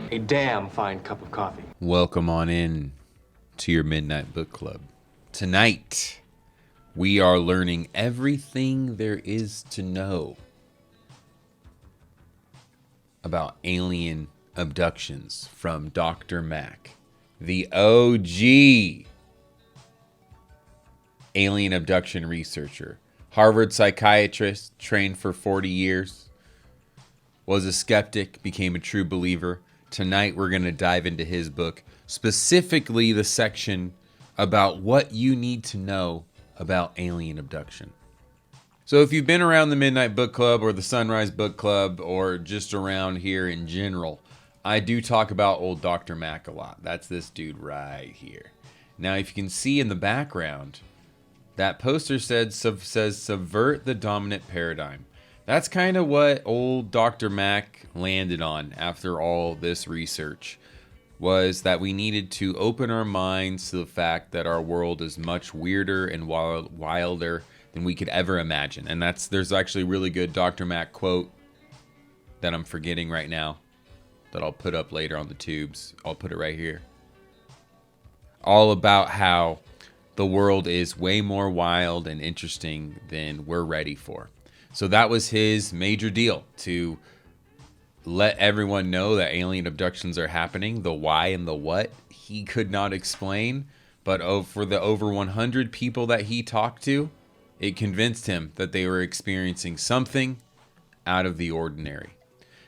A damn fine cup of coffee. Welcome on in to your Midnight Book Club. Tonight, we are learning everything there is to know about alien abductions from Dr. Mack, the OG alien abduction researcher, Harvard psychiatrist, trained for 40 years, was a skeptic, became a true believer. Tonight, we're going to dive into his book, specifically the section about what you need to know about alien abduction. So if you've been around the Midnight Book Club or the Sunrise Book Club or just around here in general, I do talk about old Dr. Mack a lot. That's this dude right here. Now, if you can see in the background, that poster says subvert the dominant paradigm. That's kind of what old Dr. Mack landed on after all this research, was that we needed to open our minds to the fact that our world is much weirder and wilder than we could ever imagine. And there's actually a really good Dr. Mack quote that I'm forgetting right now that I'll put up later on the tubes. I'll put it right here. All about how the world is way more wild and interesting than we're ready for. So that was his major deal, to let everyone know that alien abductions are happening. The why and the what he could not explain, but for the over 100 people that he talked to, it convinced him that they were experiencing something out of the ordinary.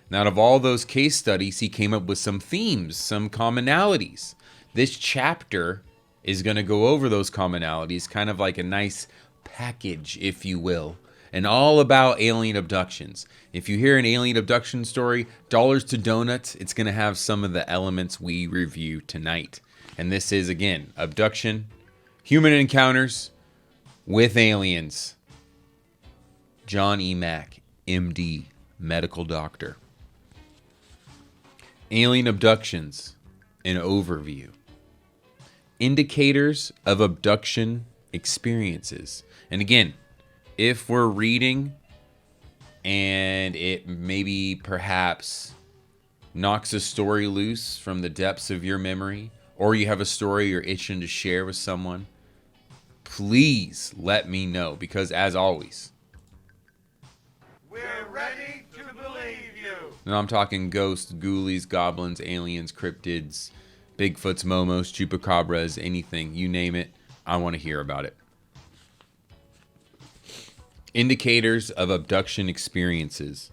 Now, out of all those case studies, he came up with some themes, some commonalities. This chapter is going to go over those commonalities, kind of like a nice package, if you will, and all about alien abductions. If you hear an alien abduction story, dollars to donuts, it's going to have some of the elements we review tonight. And this is, again, abduction, human encounters with aliens. John E Mack MD, medical doctor. Alien abductions, an overview. Indicators of abduction experiences. And again, if we're reading and it maybe perhaps knocks a story loose from the depths of your memory, or you have a story you're itching to share with someone, please let me know, because as always, we're ready to believe you. And I'm talking ghosts, ghoulies, goblins, aliens, cryptids, Bigfoots, momos, chupacabras, anything, you name it, I want to hear about it. Indicators of abduction experiences.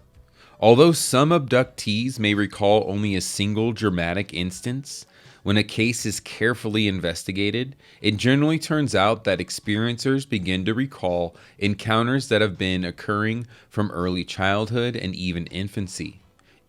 Although some abductees may recall only a single dramatic instance, when a case is carefully investigated, it generally turns out that experiencers begin to recall encounters that have been occurring from early childhood and even infancy.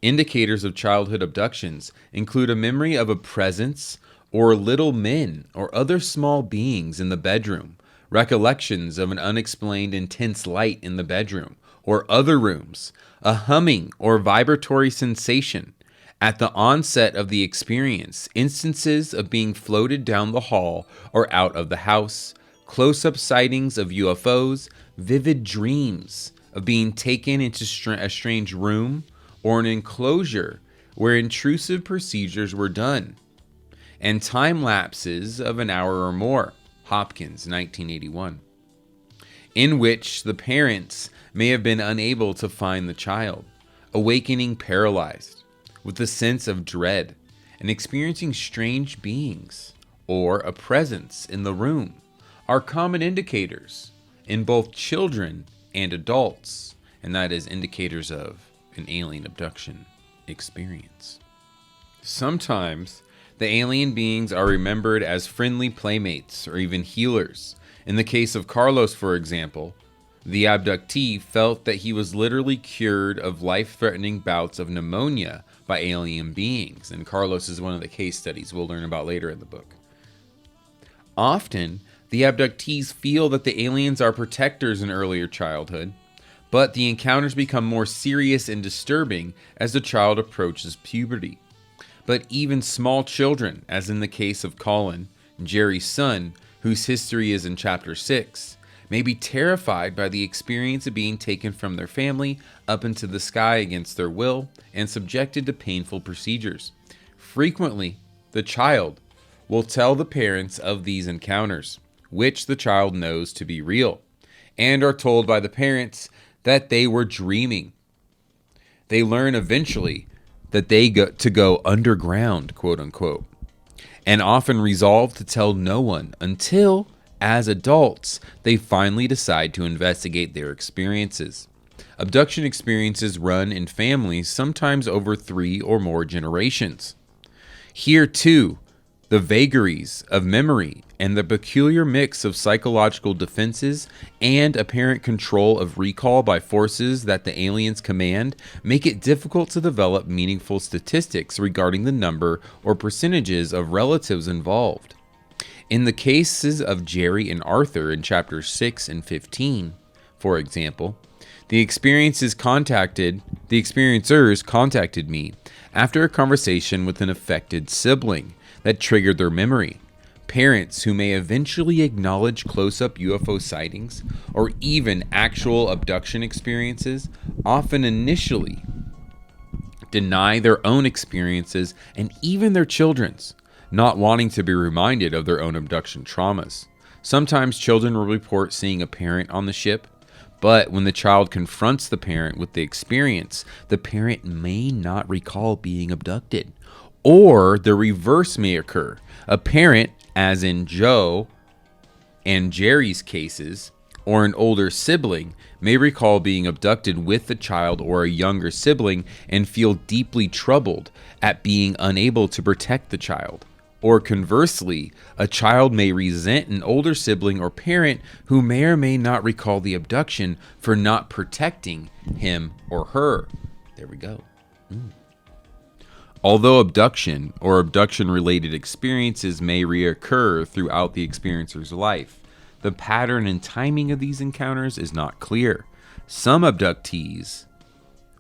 Indicators of childhood abductions include a memory of a presence or little men or other small beings in the bedroom, recollections of an unexplained intense light in the bedroom or other rooms, a humming or vibratory sensation at the onset of the experience, instances of being floated down the hall or out of the house, close-up sightings of UFOs, vivid dreams of being taken into a strange room or an enclosure where intrusive procedures were done, and time lapses of an hour or more. Hopkins, 1981, in which the parents may have been unable to find the child, awakening paralyzed, with a sense of dread, and experiencing strange beings, or a presence in the room, are common indicators in both children and adults, and that is indicators of an alien abduction experience. Sometimes the alien beings are remembered as friendly playmates or even healers. In the case of Carlos, for example, the abductee felt that he was literally cured of life-threatening bouts of pneumonia by alien beings. And Carlos is one of the case studies we'll learn about later in the book. Often, the abductees feel that the aliens are protectors in earlier childhood, but the encounters become more serious and disturbing as the child approaches puberty. But even small children, as in the case of Colin, Jerry's son, whose history is in Chapter 6, may be terrified by the experience of being taken from their family up into the sky against their will and subjected to painful procedures. Frequently, the child will tell the parents of these encounters, which the child knows to be real, and are told by the parents that they were dreaming. They learn eventually that they got to go underground, quote unquote, and often resolve to tell no one until, as adults, they finally decide to investigate their experiences. Abduction experiences run in families, sometimes over 3 or more generations. Here, too, the vagaries of memory and the peculiar mix of psychological defenses and apparent control of recall by forces that the aliens command make it difficult to develop meaningful statistics regarding the number or percentages of relatives involved. In the cases of Jerry and Arthur in chapters 6 and 15, for example, the experiencers contacted me after a conversation with an affected sibling that triggered their memory. Parents who may eventually acknowledge close-up UFO sightings or even actual abduction experiences often initially deny their own experiences and even their children's, not wanting to be reminded of their own abduction traumas. Sometimes children will report seeing a parent on the ship, but when the child confronts the parent with the experience, the parent may not recall being abducted. Or the reverse may occur. A parent, as in Joe and Jerry's cases, or an older sibling, may recall being abducted with the child or a younger sibling and feel deeply troubled at being unable to protect the child. Or conversely, a child may resent an older sibling or parent who may or may not recall the abduction for not protecting him or her. There we go. Although abduction or abduction-related experiences may reoccur throughout the experiencer's life, the pattern and timing of these encounters is not clear. Some abductees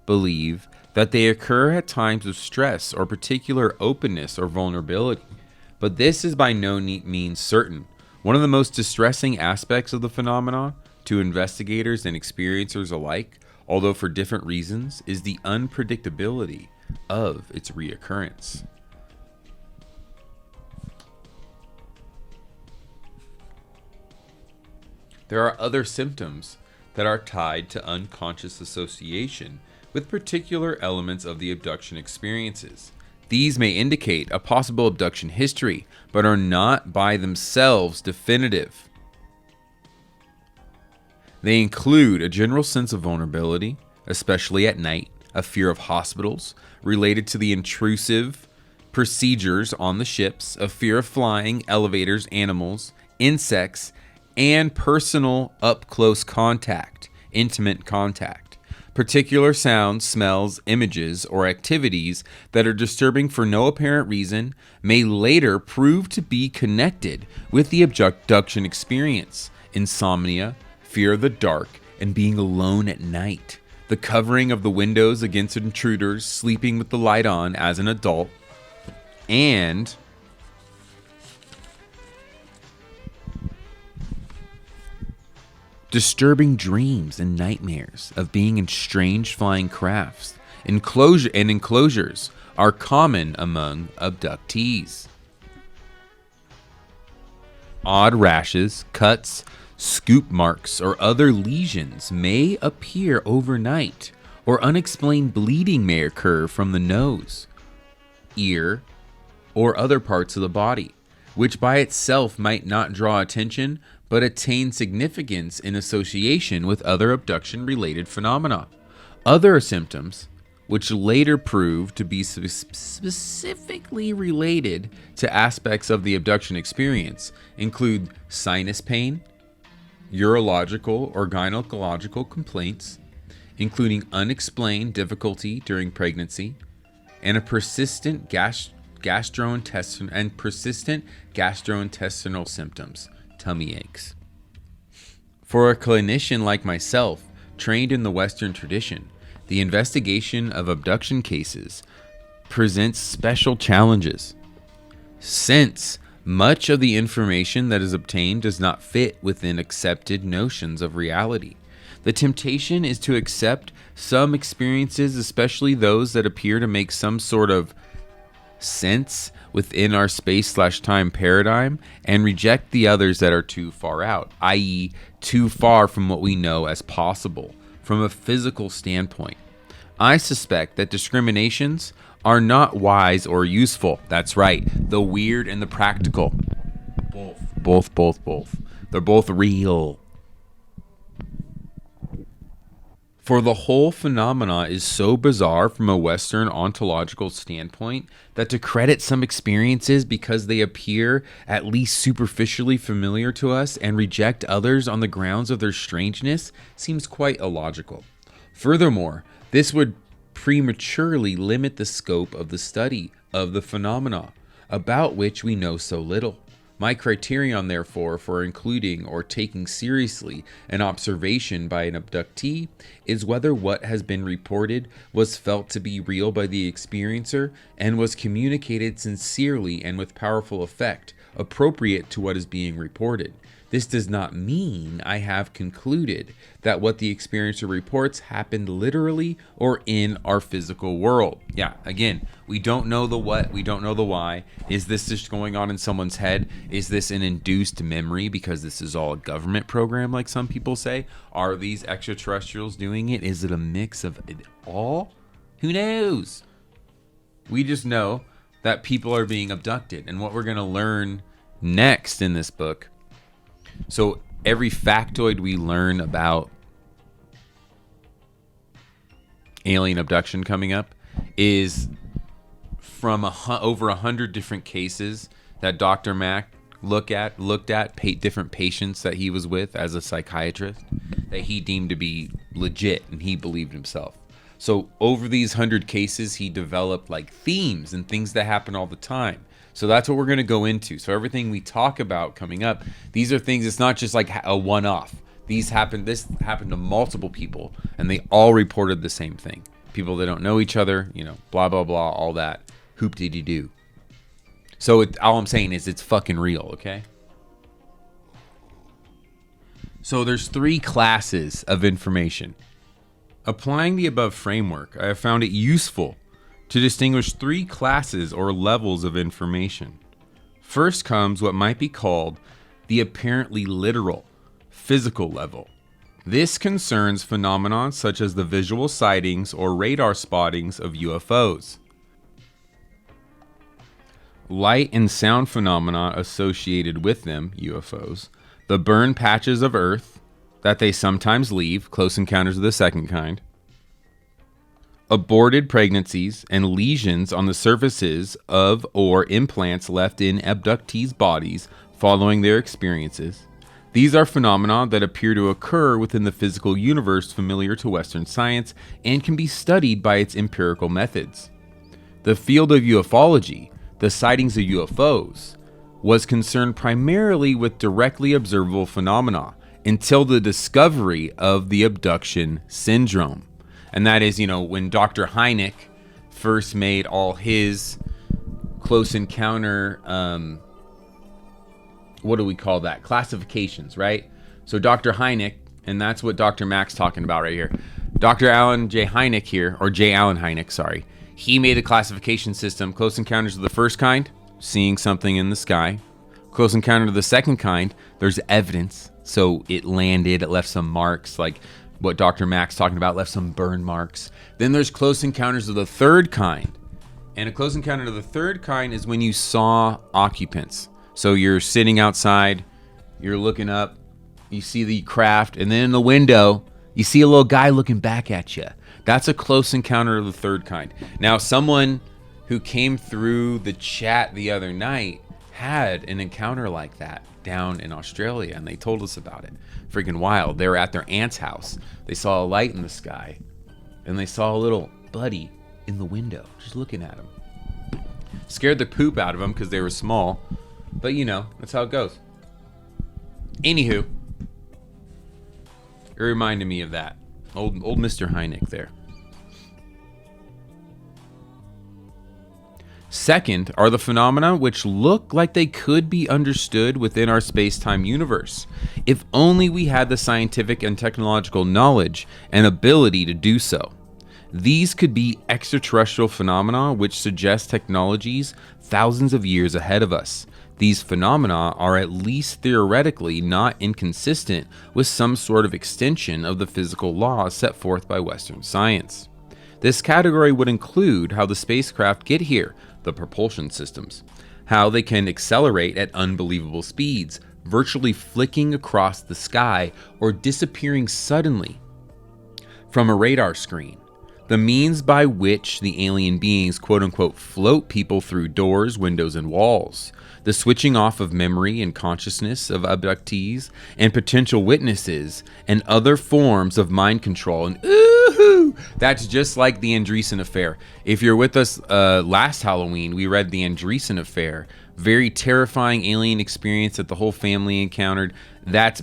believe that they occur at times of stress or particular openness or vulnerability, but this is by no means certain. One of the most distressing aspects of the phenomenon to investigators and experiencers alike, although for different reasons, is the unpredictability of its reoccurrence. There are other symptoms that are tied to unconscious association with particular elements of the abduction experiences. These may indicate a possible abduction history, but are not by themselves definitive. They include a general sense of vulnerability, especially at night, a fear of hospitals related to the intrusive procedures on the ships, a fear of flying, elevators, animals, insects, and personal up-close contact, intimate contact. Particular sounds, smells, images, or activities that are disturbing for no apparent reason may later prove to be connected with the abduction experience. Insomnia, fear of the dark, and being alone at night. The covering of the windows against intruders, sleeping with the light on as an adult, and disturbing dreams and nightmares of being in strange flying crafts. Enclosures are common among abductees. Odd rashes, cuts, scoop marks, or other lesions may appear overnight, or unexplained bleeding may occur from the nose, ear, or other parts of the body, which by itself might not draw attention, but attain significance in association with other abduction-related phenomena. Other symptoms, which later proved to be specifically related to aspects of the abduction experience, include sinus pain, urological or gynecological complaints, including unexplained difficulty during pregnancy, and a persistent gastrointestinal symptoms, tummy aches. For a clinician like myself, trained in the Western tradition, the investigation of abduction cases presents special challenges, since much of the information that is obtained does not fit within accepted notions of reality. The temptation is to accept some experiences, especially those that appear to make some sort of sense within our space/time paradigm and reject the others that are too far out, i.e., too far from what we know as possible from a physical standpoint. I suspect that discriminations are not wise or useful. That's right, the weird and the practical. Both. They're both real. For the whole phenomena is so bizarre from a Western ontological standpoint that to credit some experiences because they appear at least superficially familiar to us and reject others on the grounds of their strangeness seems quite illogical. Furthermore, this would prematurely limit the scope of the study of the phenomena about which we know so little. My criterion, therefore, for including or taking seriously an observation by an abductee is whether what has been reported was felt to be real by the experiencer and was communicated sincerely and with powerful effect, appropriate to what is being reported. This does not mean I have concluded that what the experiencer reports happened literally or in our physical world. Yeah, again, we don't know the what, we don't know the why. Is this just going on in someone's head? Is this an induced memory because this is all a government program like some people say? Are these extraterrestrials doing it? Is it a mix of it all? Who knows? We just know that people are being abducted, and what we're going to learn next in this book. So every factoid we learn about alien abduction coming up is from over 100 different cases that Dr. Mack looked at different patients that he was with as a psychiatrist that he deemed to be legit and he believed himself. So over these 100 cases, he developed like themes and things that happen all the time. So that's what we're going to go into. So everything we talk about coming up, these are things, it's not just like a one-off. This happened to multiple people, and they all reported the same thing. People that don't know each other, blah, blah, blah, all that. Hoop-dee-dee-doo. So all I'm saying is it's fucking real, okay? So there's 3 classes of information. Applying the above framework, I have found it useful to distinguish 3 classes or levels of information. First comes what might be called the apparently literal, physical level. This concerns phenomena such as the visual sightings or radar spottings of UFOs. Light and sound phenomena associated with them, UFOs, the burn patches of Earth that they sometimes leave, close encounters of the second kind, aborted pregnancies and lesions on the surfaces of or implants left in abductees' bodies following their experiences. These are phenomena that appear to occur within the physical universe familiar to Western science and can be studied by its empirical methods. The field of ufology, the sightings of UFOs, was concerned primarily with directly observable phenomena until the discovery of the abduction syndrome. And that is, when Dr. Hynek first made all his close encounter, what do we call that? Classifications, right? So Dr. Hynek, and that's what Dr. Mack's talking about right here. Dr. Alan J. Hynek here, or J. Allen Hynek, sorry. He made a classification system. Close encounters of the first kind, seeing something in the sky. Close encounter of the second kind, there's evidence. So it landed, it left some marks, like what Dr. Mack's talking about, left some burn marks. Then there's close encounters of the third kind. And a close encounter of the third kind is when you saw occupants. So you're sitting outside, you're looking up, you see the craft, and then in the window, you see a little guy looking back at you. That's a close encounter of the third kind. Now, someone who came through the chat the other night had an encounter like that down in Australia, and they told us about it. Freaking wild. They were at their aunt's house. They saw a light in the sky, and they saw a little buddy in the window just looking at them. Scared the poop out of them because they were small, but that's how it goes. Anywho, it reminded me of that. Old Mr. Hynek there. Second are the phenomena which look like they could be understood within our space-time universe, if only we had the scientific and technological knowledge and ability to do so. These could be extraterrestrial phenomena which suggest technologies thousands of years ahead of us. These phenomena are at least theoretically not inconsistent with some sort of extension of the physical laws set forth by Western science. This category would include how the spacecraft get here, the propulsion systems, how they can accelerate at unbelievable speeds, virtually flicking across the sky or disappearing suddenly from a radar screen, the means by which the alien beings quote-unquote float people through doors, windows, and walls, the switching off of memory and consciousness of abductees and potential witnesses, and other forms of mind control. And ooh, that's just like the Andreessen affair. If you're with us last Halloween, we read the Andreessen affair. Very terrifying alien experience that the whole family encountered. That's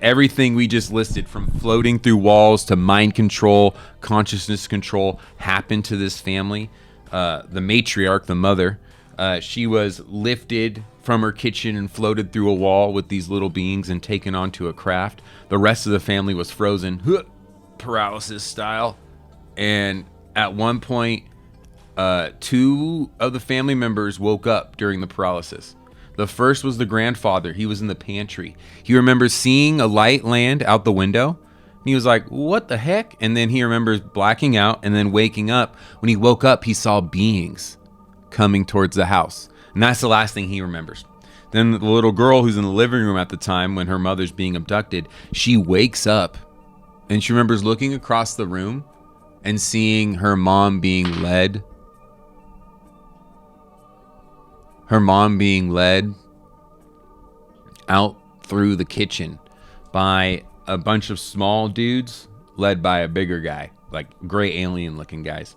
everything we just listed, from floating through walls to mind control, consciousness control, happened to this family. The matriarch, the mother, she was lifted from her kitchen and floated through a wall with these little beings and taken onto a craft. The rest of the family was frozen, paralysis style. And at one point, 2 of the family members woke up during the paralysis. The first was the grandfather. He was in the pantry. He remembers seeing a light land out the window. And he was like, what the heck? And then he remembers blacking out and then waking up. When he woke up, he saw beings coming towards the house. And that's the last thing he remembers. Then the little girl who's in the living room at the time when her mother's being abducted, she wakes up and she remembers looking across the room and seeing her mom being led. Her mom being led out through the kitchen by a bunch of small dudes led by a bigger guy, like gray alien looking guys.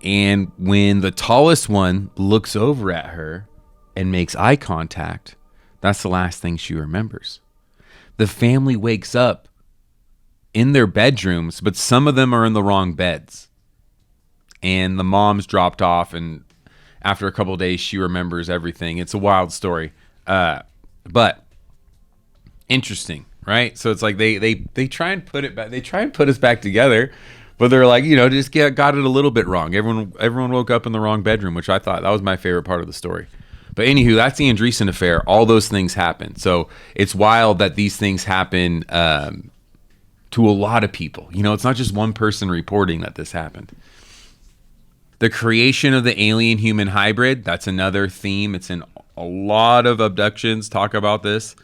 And when the tallest one looks over at her and makes eye contact, that's the last thing she remembers. The family wakes up in their bedrooms, but some of them are in the wrong beds. And the mom's dropped off, and after a couple of days, she remembers everything. It's a wild story, but interesting, right? So it's like they try and put it back. They try and put us back together, but they're like, just got it a little bit wrong. Everyone woke up in the wrong bedroom, which I thought that was my favorite part of the story. But anywho, that's the Andreessen affair. All those things happen. So it's wild that these things happen to a lot of people. It's not just one person reporting that this happened. The creation of the alien-human hybrid, that's another theme. It's in a lot of abductions, talk about this.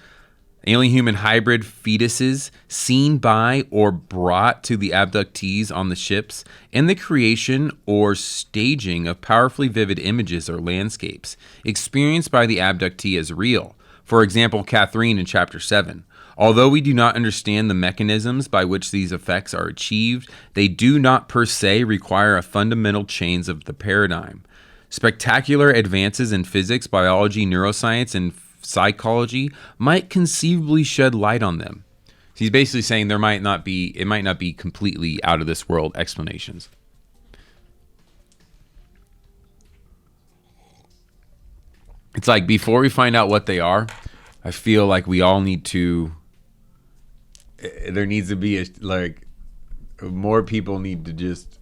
Alien-human hybrid fetuses seen by or brought to the abductees on the ships, and the creation or staging of powerfully vivid images or landscapes experienced by the abductee as real. For example, Catherine in Chapter 7. Although we do not understand the mechanisms by which these effects are achieved, they do not per se require a fundamental change of the paradigm. Spectacular advances in physics, biology, neuroscience, and psychology might conceivably shed light on them. He's basically saying it might not be completely out of this world explanations. It's like, before we find out what they are, I feel like we all need to, there needs to be more people need to just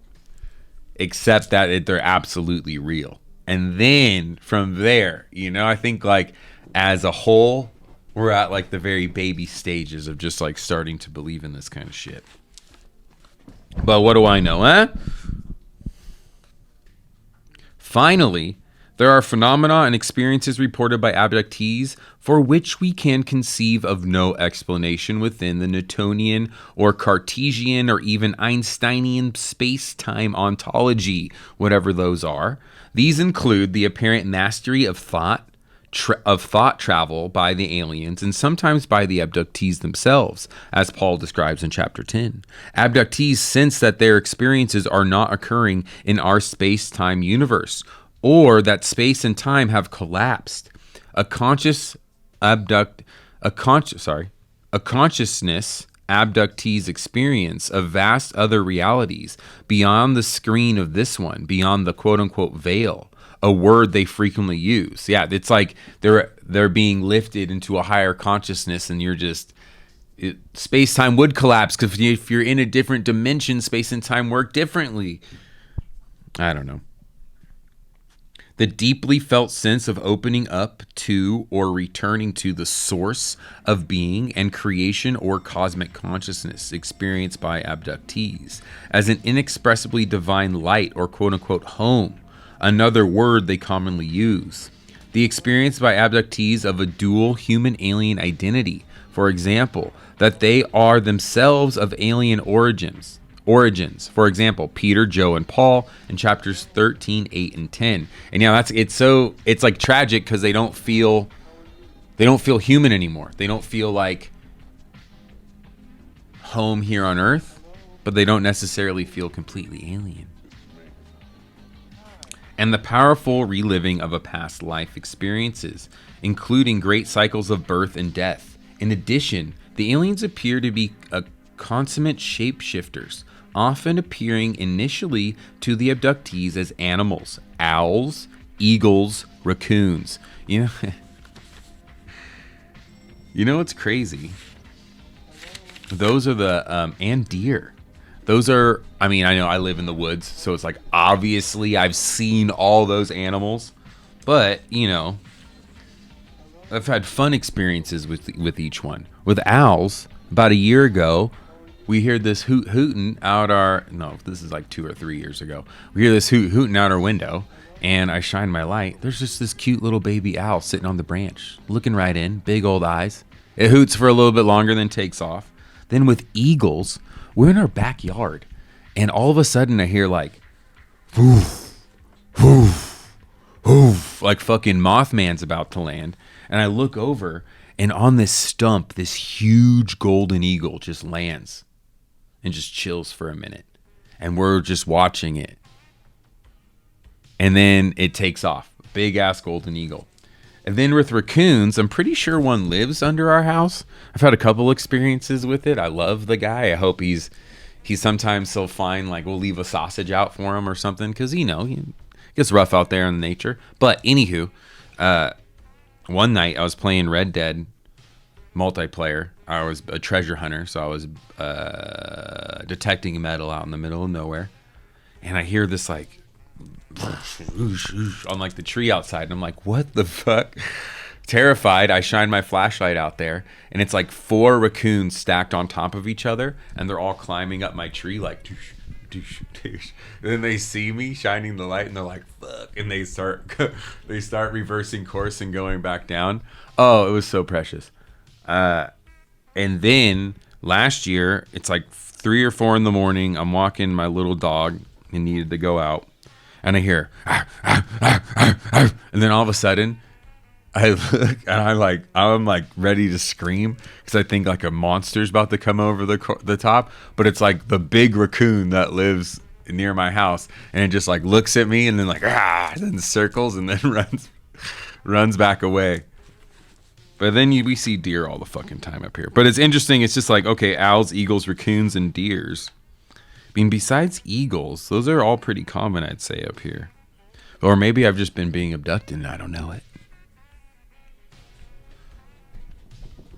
accept that they're absolutely real. And then from there, I think as a whole, we're at the very baby stages of just starting to believe in this kind of shit. But what do I know, huh? Finally, there are phenomena and experiences reported by abductees for which we can conceive of no explanation within the Newtonian or Cartesian or even Einsteinian space-time ontology, whatever those are. These include the apparent mastery of thought travel by the aliens and sometimes by the abductees themselves, as Paul describes in Chapter 10. Abductees sense that their experiences are not occurring in our space-time universe, or that space and time have collapsed. A consciousness abductees experience of vast other realities beyond the screen of this one, beyond the quote-unquote veil, a word they frequently use. Yeah, it's like they're being lifted into a higher consciousness, and you're just Space-time would collapse because if you're in a different dimension, space and time work differently. I don't know. The deeply felt sense of opening up to or returning to the source of being and creation or cosmic consciousness experienced by abductees as an inexpressibly divine light or quote-unquote home, another word they commonly use. The experience by abductees of a dual human-alien identity, for example, that they are themselves of alien origins. For example, Peter, Joe, and Paul in chapters 13, 8, and 10. And it's like tragic because they don't feel human anymore. They don't feel like home here on Earth, but they don't necessarily feel completely alien. And the powerful reliving of a past life experiences, including great cycles of birth and death. In addition, the aliens appear to be consummate shapeshifters, often appearing initially to the abductees as animals, owls, eagles, raccoons. You know what's crazy? Those are the and deer. Those are, I know I live in the woods, so it's like obviously I've seen all those animals, but I've had fun experiences with each one. With owls, about a year ago, we heard this hooting out this is like 2 or 3 years ago. We hear this hooting out our window, and I shine my light. There's just this cute little baby owl sitting on the branch, looking right in, big old eyes. It hoots for a little bit longer, then takes off. Then with eagles, we're in our backyard, and all of a sudden I hear like, woof, woof, woof, like fucking Mothman's about to land. And I look over, and on this stump, this huge golden eagle just lands and just chills for a minute. And we're just watching it. And then it takes off. Big ass golden eagle. And then with raccoons, I'm pretty sure one lives under our house. I've had a couple experiences with it. I love the guy. I hope he's sometimes he'll find, like, we'll leave a sausage out for him or something. Because, he gets rough out there in nature. But anywho, one night I was playing Red Dead multiplayer. I was a treasure hunter, so I was detecting metal out in the middle of nowhere, and I hear this like on like the tree outside, and I'm like, what the fuck? Terrified, I shine my flashlight out there, and it's like 4 raccoons stacked on top of each other, and they're all climbing up my tree like doosh, doosh, doosh. And then they see me shining the light, and they're like, fuck, and they start reversing course and going back down. Oh, it was so precious. And then last year, it's like 3 or 4 in the morning. I'm walking my little dog and needed to go out, and I hear, and then all of a sudden, I look and I'm like ready to scream because I think like a monster's about to come over the top, but it's like the big raccoon that lives near my house, and it just like looks at me and then like and then circles and then runs back away. But then we see deer all the fucking time up here. But it's interesting. It's just like, okay, owls, eagles, raccoons, and deers. Besides eagles, those are all pretty common, I'd say, up here. Or maybe I've just been being abducted and I don't know it.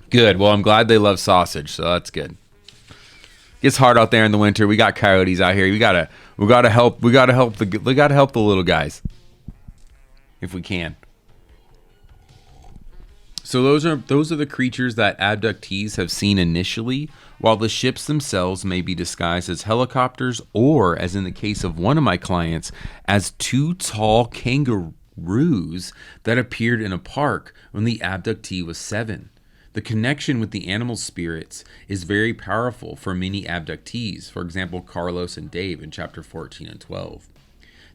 Good. Well, I'm glad they love sausage, so that's good. It's hard out there in the winter. We got coyotes out here. We gotta help the little guys if we can. So those are the creatures that abductees have seen initially, while the ships themselves may be disguised as helicopters or, as in the case of one of my clients, as 2 tall kangaroos that appeared in a park when the abductee was 7. The connection with the animal spirits is very powerful for many abductees, for example, Carlos and Dave in chapter 14 and 12.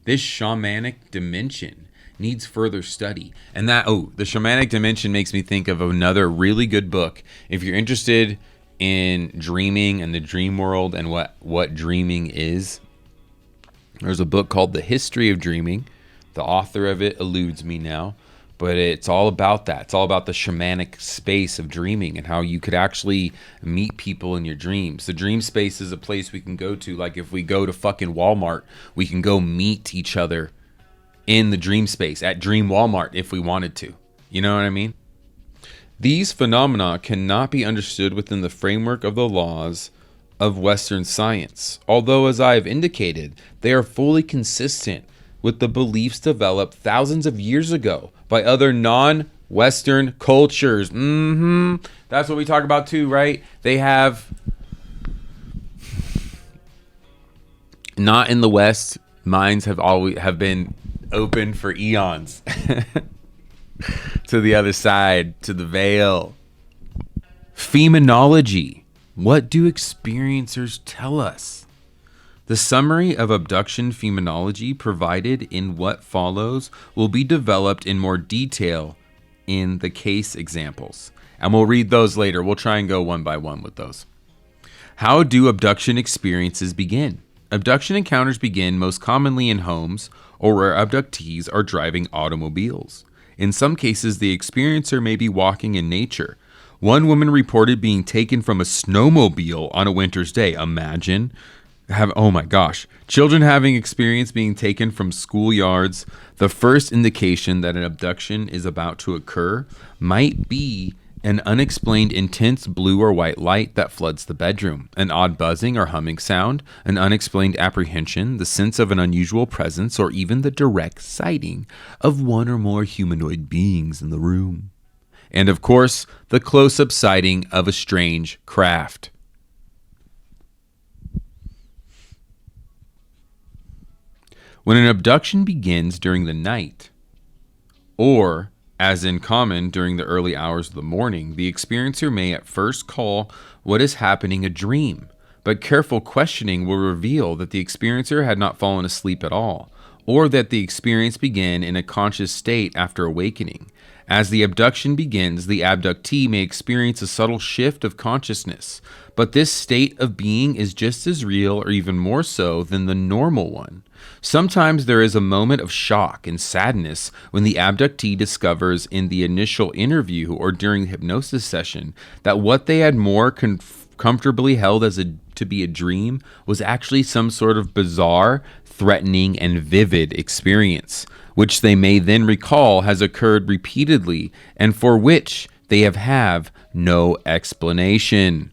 This shamanic dimension needs further study. And the shamanic dimension makes me think of another really good book. If you're interested in dreaming and the dream world and what dreaming is, there's a book called The History of Dreaming. The author of it eludes me now, but it's all about that. It's all about the shamanic space of dreaming and how you could actually meet people in your dreams. The dream space is a place we can go to. Like if we go to fucking Walmart, we can go meet each other in the dream space at Dream Walmart if we wanted to. You know what I mean? These phenomena cannot be understood within the framework of the laws of Western science, although, as I have indicated, they are fully consistent with the beliefs developed thousands of years ago by other non-Western cultures. That's what we talk about too, right? They have, not in the West, minds have been open for eons to the other side, to the veil. Phenomenology. What do experiencers tell us? The summary of abduction phenomenology provided in what follows will be developed in more detail in the case examples. And we'll read those later. We'll try and go one by one with those. How do abduction experiences begin? Abduction encounters begin most commonly in homes or where abductees are driving automobiles. In some cases, the experiencer may be walking in nature. One woman reported being taken from a snowmobile on a winter's day. Imagine. Oh my gosh. Children having experienced being taken from schoolyards. The first indication that an abduction is about to occur might be an unexplained intense blue or white light that floods the bedroom, an odd buzzing or humming sound, an unexplained apprehension, the sense of an unusual presence, or even the direct sighting of one or more humanoid beings in the room. And of course, the close-up sighting of a strange craft. When an abduction begins during the night, or as in common during the early hours of the morning, the experiencer may at first call what is happening a dream, but careful questioning will reveal that the experiencer had not fallen asleep at all, or that the experience began in a conscious state after awakening. As the abduction begins, the abductee may experience a subtle shift of consciousness, but this state of being is just as real or even more so than the normal one. Sometimes there is a moment of shock and sadness when the abductee discovers in the initial interview or during the hypnosis session that what they had more comfortably held as to be a dream was actually some sort of bizarre, threatening, and vivid experience, which they may then recall has occurred repeatedly and for which they have no explanation.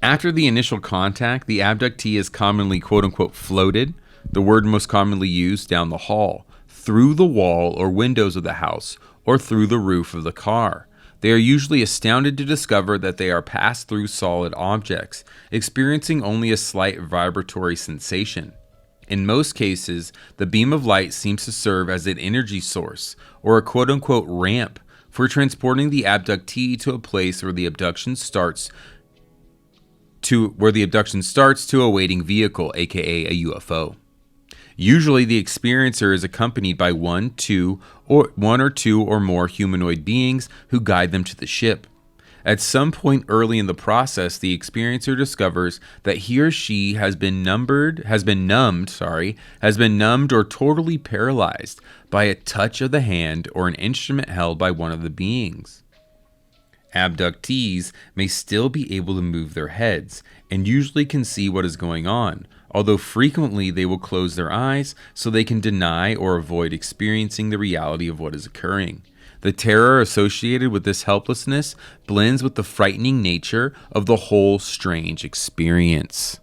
After the initial contact, the abductee is commonly quote-unquote floated, the word most commonly used, down the hall, through the wall or windows of the house, or through the roof of the car. They are usually astounded to discover that they are passed through solid objects, experiencing only a slight vibratory sensation. In most cases, the beam of light seems to serve as an energy source, or a quote-unquote ramp, for transporting the abductee to a place where the abduction starts to a waiting vehicle, aka a UFO. Usually the experiencer is accompanied by one or two or more humanoid beings who guide them to the ship. At some point early in the process, the experiencer discovers that he or she has been numbed or totally paralyzed by a touch of the hand or an instrument held by one of the beings. Abductees may still be able to move their heads and usually can see what is going on, although frequently they will close their eyes so they can deny or avoid experiencing the reality of what is occurring. The terror associated with this helplessness blends with the frightening nature of the whole strange experience.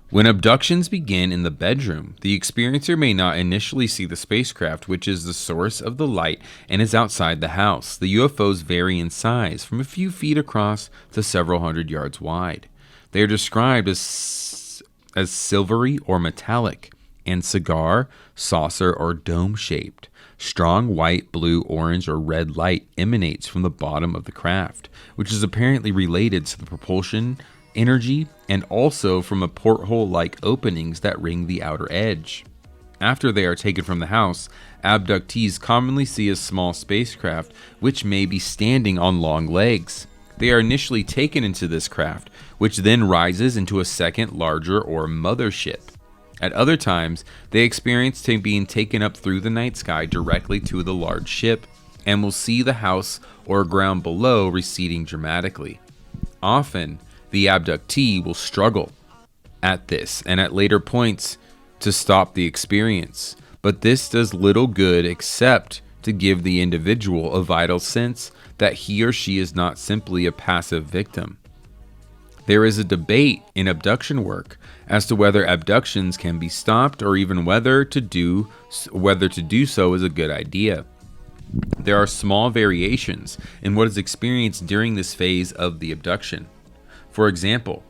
When abductions begin in the bedroom, the experiencer may not initially see the spacecraft, which is the source of the light and is outside the house. The UFOs vary in size from a few feet across to several hundred yards wide. They are described as silvery or metallic, and cigar, saucer, or dome-shaped. Strong white, blue, orange, or red light emanates from the bottom of the craft, which is apparently related to the propulsion energy and also from a porthole-like openings that ring the outer edge. After they are taken from the house, abductees commonly see a small spacecraft which may be standing on long legs. They are initially taken into this craft, which then rises into a second, larger, or mothership. At other times, they experience being taken up through the night sky directly to the large ship and will see the house or ground below receding dramatically. Often, the abductee will struggle at this and at later points to stop the experience, but this does little good except to give the individual a vital sense that he or she is not simply a passive victim. There is a debate in abduction work as to whether abductions can be stopped or even whether to do so is a good idea. There are small variations in what is experienced during this phase of the abduction. For example,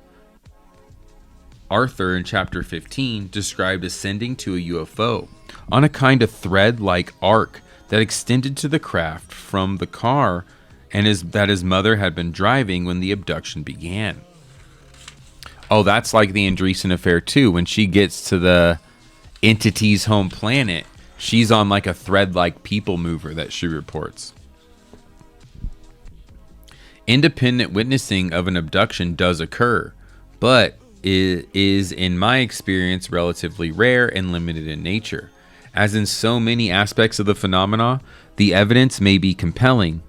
Arthur in chapter 15 described ascending to a UFO on a kind of thread-like arc that extended to the craft from the car and that his mother had been driving when the abduction began. Oh, that's like the Andreessen affair too. When she gets to the entity's home planet, she's on like a thread-like people mover that she reports. Independent witnessing of an abduction does occur, but it is, in my experience, relatively rare and limited in nature. As in so many aspects of the phenomena, the evidence may be compelling,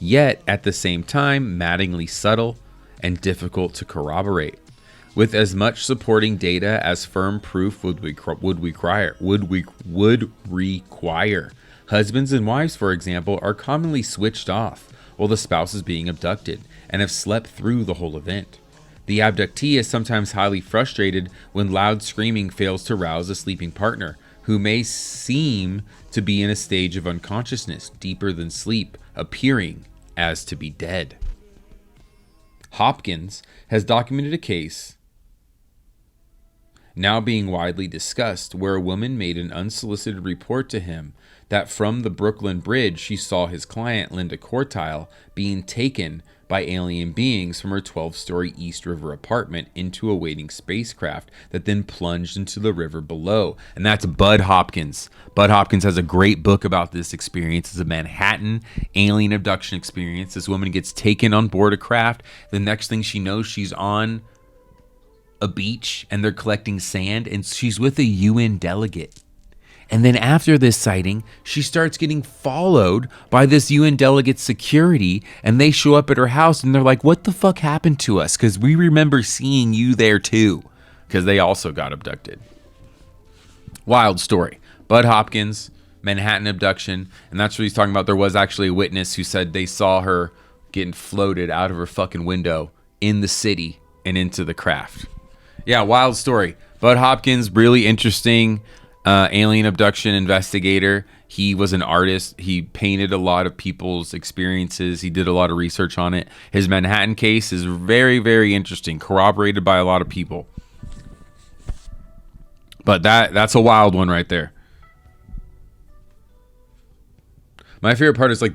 yet at the same time maddeningly subtle and difficult to corroborate, with as much supporting data as firm proof would require. Husbands and wives, for example, are commonly switched off while the spouse is being abducted and have slept through the whole event. The abductee is sometimes highly frustrated when loud screaming fails to rouse a sleeping partner, who may seem to be in a stage of unconsciousness deeper than sleep, appearing as to be dead. Hopkins has documented a case now being widely discussed where a woman made an unsolicited report to him that from the Brooklyn Bridge she saw his client Linda Cortile being taken by alien beings from her 12-story East River apartment into a waiting spacecraft that then plunged into the river below. And that's Bud Hopkins. Bud Hopkins has a great book about this experience. It's a Manhattan alien abduction experience. This woman gets taken on board a craft. The next thing she knows, she's on a beach and they're collecting sand, and she's with a UN delegate. And then after this sighting, she starts getting followed by this UN delegate's security, and they show up at her house and they're like, what the fuck happened to us? Because we remember seeing you there too, because they also got abducted. Wild story. Bud Hopkins, Manhattan abduction, and that's what he's talking about. There was actually a witness who said they saw her getting floated out of her fucking window in the city and into the craft. Yeah, wild story. Bud Hopkins, really interesting alien abduction investigator. He was an artist. He painted a lot of people's experiences. He did a lot of research on it. His Manhattan case is very, very interesting, corroborated by a lot of people. But that's a wild one right there. My favorite part is like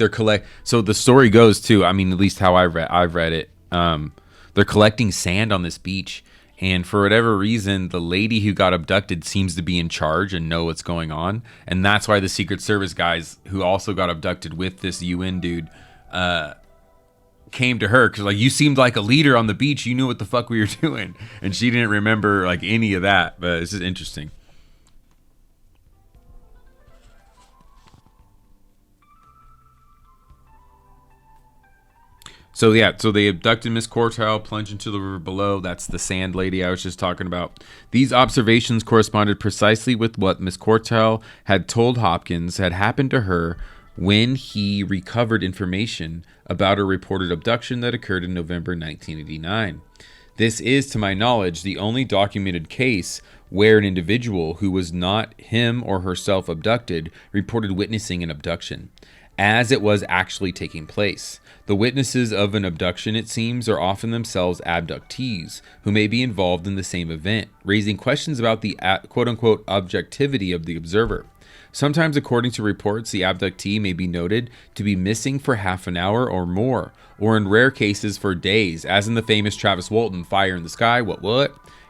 so the story goes too, I mean, at least how I've read it. They're collecting sand on this beach. And for whatever reason, the lady who got abducted seems to be in charge and know what's going on. And that's why the Secret Service guys who also got abducted with this UN dude came to her. Because like, you seemed like a leader on the beach. You knew what the fuck we were doing. And she didn't remember like any of that. But it's just interesting. So they abducted Miss Cortile, plunged into the river below. That's the sand lady I was just talking about. These observations corresponded precisely with what Miss Cortile had told Hopkins had happened to her when he recovered information about a reported abduction that occurred in November 1989. This is, to my knowledge, the only documented case where an individual who was not him or herself abducted reported witnessing an abduction, as it was actually taking place. The witnesses of an abduction, it seems, are often themselves abductees who may be involved in the same event, raising questions about the quote-unquote objectivity of the observer. Sometimes, according to reports, the abductee may be noted to be missing for half an hour or more, or in rare cases for days, as in the famous Travis Walton Fire in the Sky,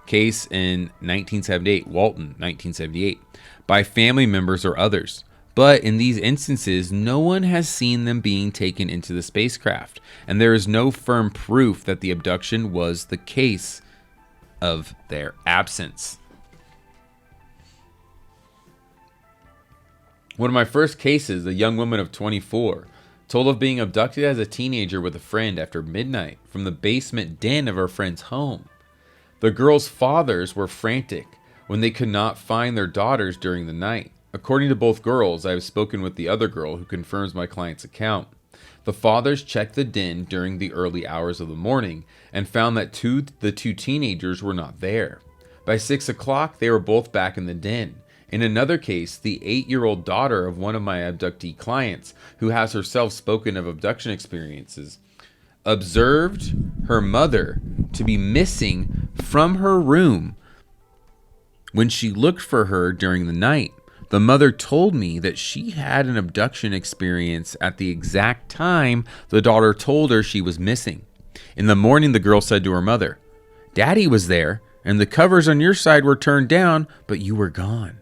case in 1978, Walton, 1978, by family members or others. But in these instances, no one has seen them being taken into the spacecraft, and there is no firm proof that the abduction was the case of their absence. One of my first cases, a young woman of 24, told of being abducted as a teenager with a friend after midnight from the basement den of her friend's home. The girls' fathers were frantic when they could not find their daughters during the night. According to both girls, I have spoken with the other girl who confirms my client's account. The fathers checked the den during the early hours of the morning and found that the two teenagers were not there. By 6 o'clock, they were both back in the den. In another case, the 8-year-old daughter of one of my abductee clients, who has herself spoken of abduction experiences, observed her mother to be missing from her room when she looked for her during the night. The mother told me that she had an abduction experience at the exact time the daughter told her she was missing. In the morning, the girl said to her mother, "Daddy was there, and the covers on your side were turned down, but you were gone."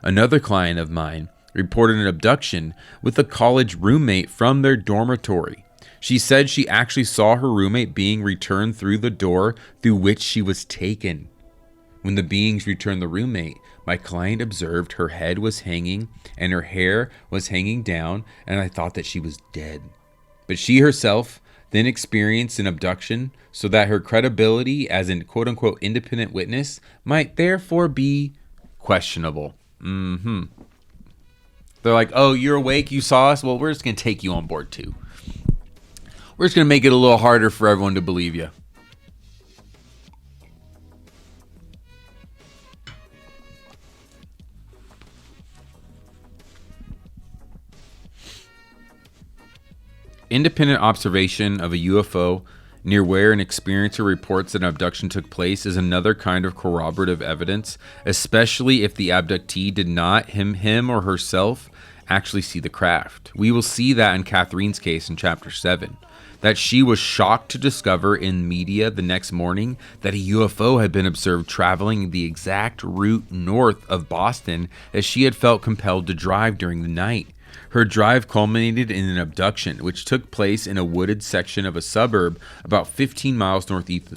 Another client of mine reported an abduction with a college roommate from their dormitory. She said she actually saw her roommate being returned through the door through which she was taken. When the beings returned the roommate, my client observed her head was hanging and her hair was hanging down, and I thought that she was dead. But she herself then experienced an abduction, so that her credibility as an quote-unquote independent witness might therefore be questionable. They're like, "Oh, you're awake, you saw us? Well, we're just going to take you on board too. We're just going to make it a little harder for everyone to believe you." Independent observation of a UFO near where an experiencer reports that an abduction took place is another kind of corroborative evidence, especially if the abductee did not him or herself actually see the craft. We will see that in Catherine's case in Chapter 7, that she was shocked to discover in media the next morning that a UFO had been observed traveling the exact route north of Boston as she had felt compelled to drive during the night. Her drive culminated in an abduction, which took place in a wooded section of a suburb about 15 miles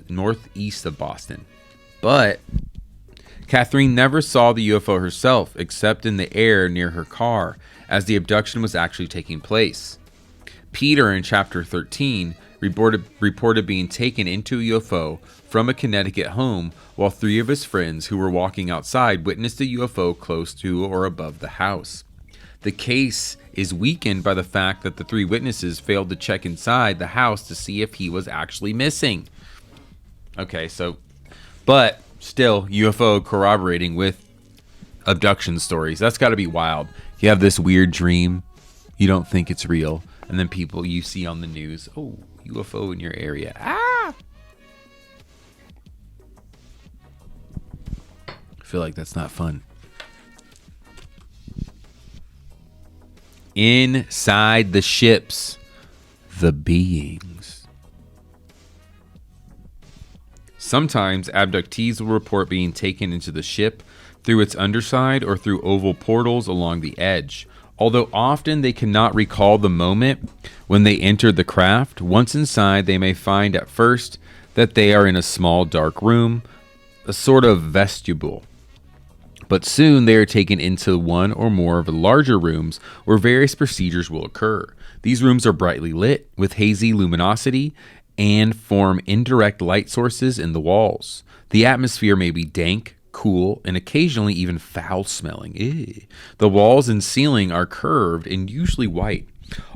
northeast of Boston. But Catherine never saw the UFO herself, except in the air near her car, as the abduction was actually taking place. Peter, in Chapter 13, reported being taken into a UFO from a Connecticut home, while 3 of his friends who were walking outside witnessed a UFO close to or above the house. The case is weakened by the fact that the 3 witnesses failed to check inside the house to see if he was actually missing. Okay, so, but still, UFO corroborating with abduction stories. That's got to be wild. You have this weird dream, you don't think it's real, and then people you see on the news, "Oh, UFO in your area." Ah! I feel like that's not fun. Inside the ships, the beings. Sometimes abductees will report being taken into the ship through its underside or through oval portals along the edge. Although often they cannot recall the moment when they entered the craft, once inside they may find at first that they are in a small dark room, a sort of vestibule. But soon they are taken into one or more of the larger rooms where various procedures will occur. These rooms are brightly lit with hazy luminosity and form indirect light sources in the walls. The atmosphere may be dank, cool, and occasionally even foul-smelling. Ew. The walls and ceiling are curved and usually white,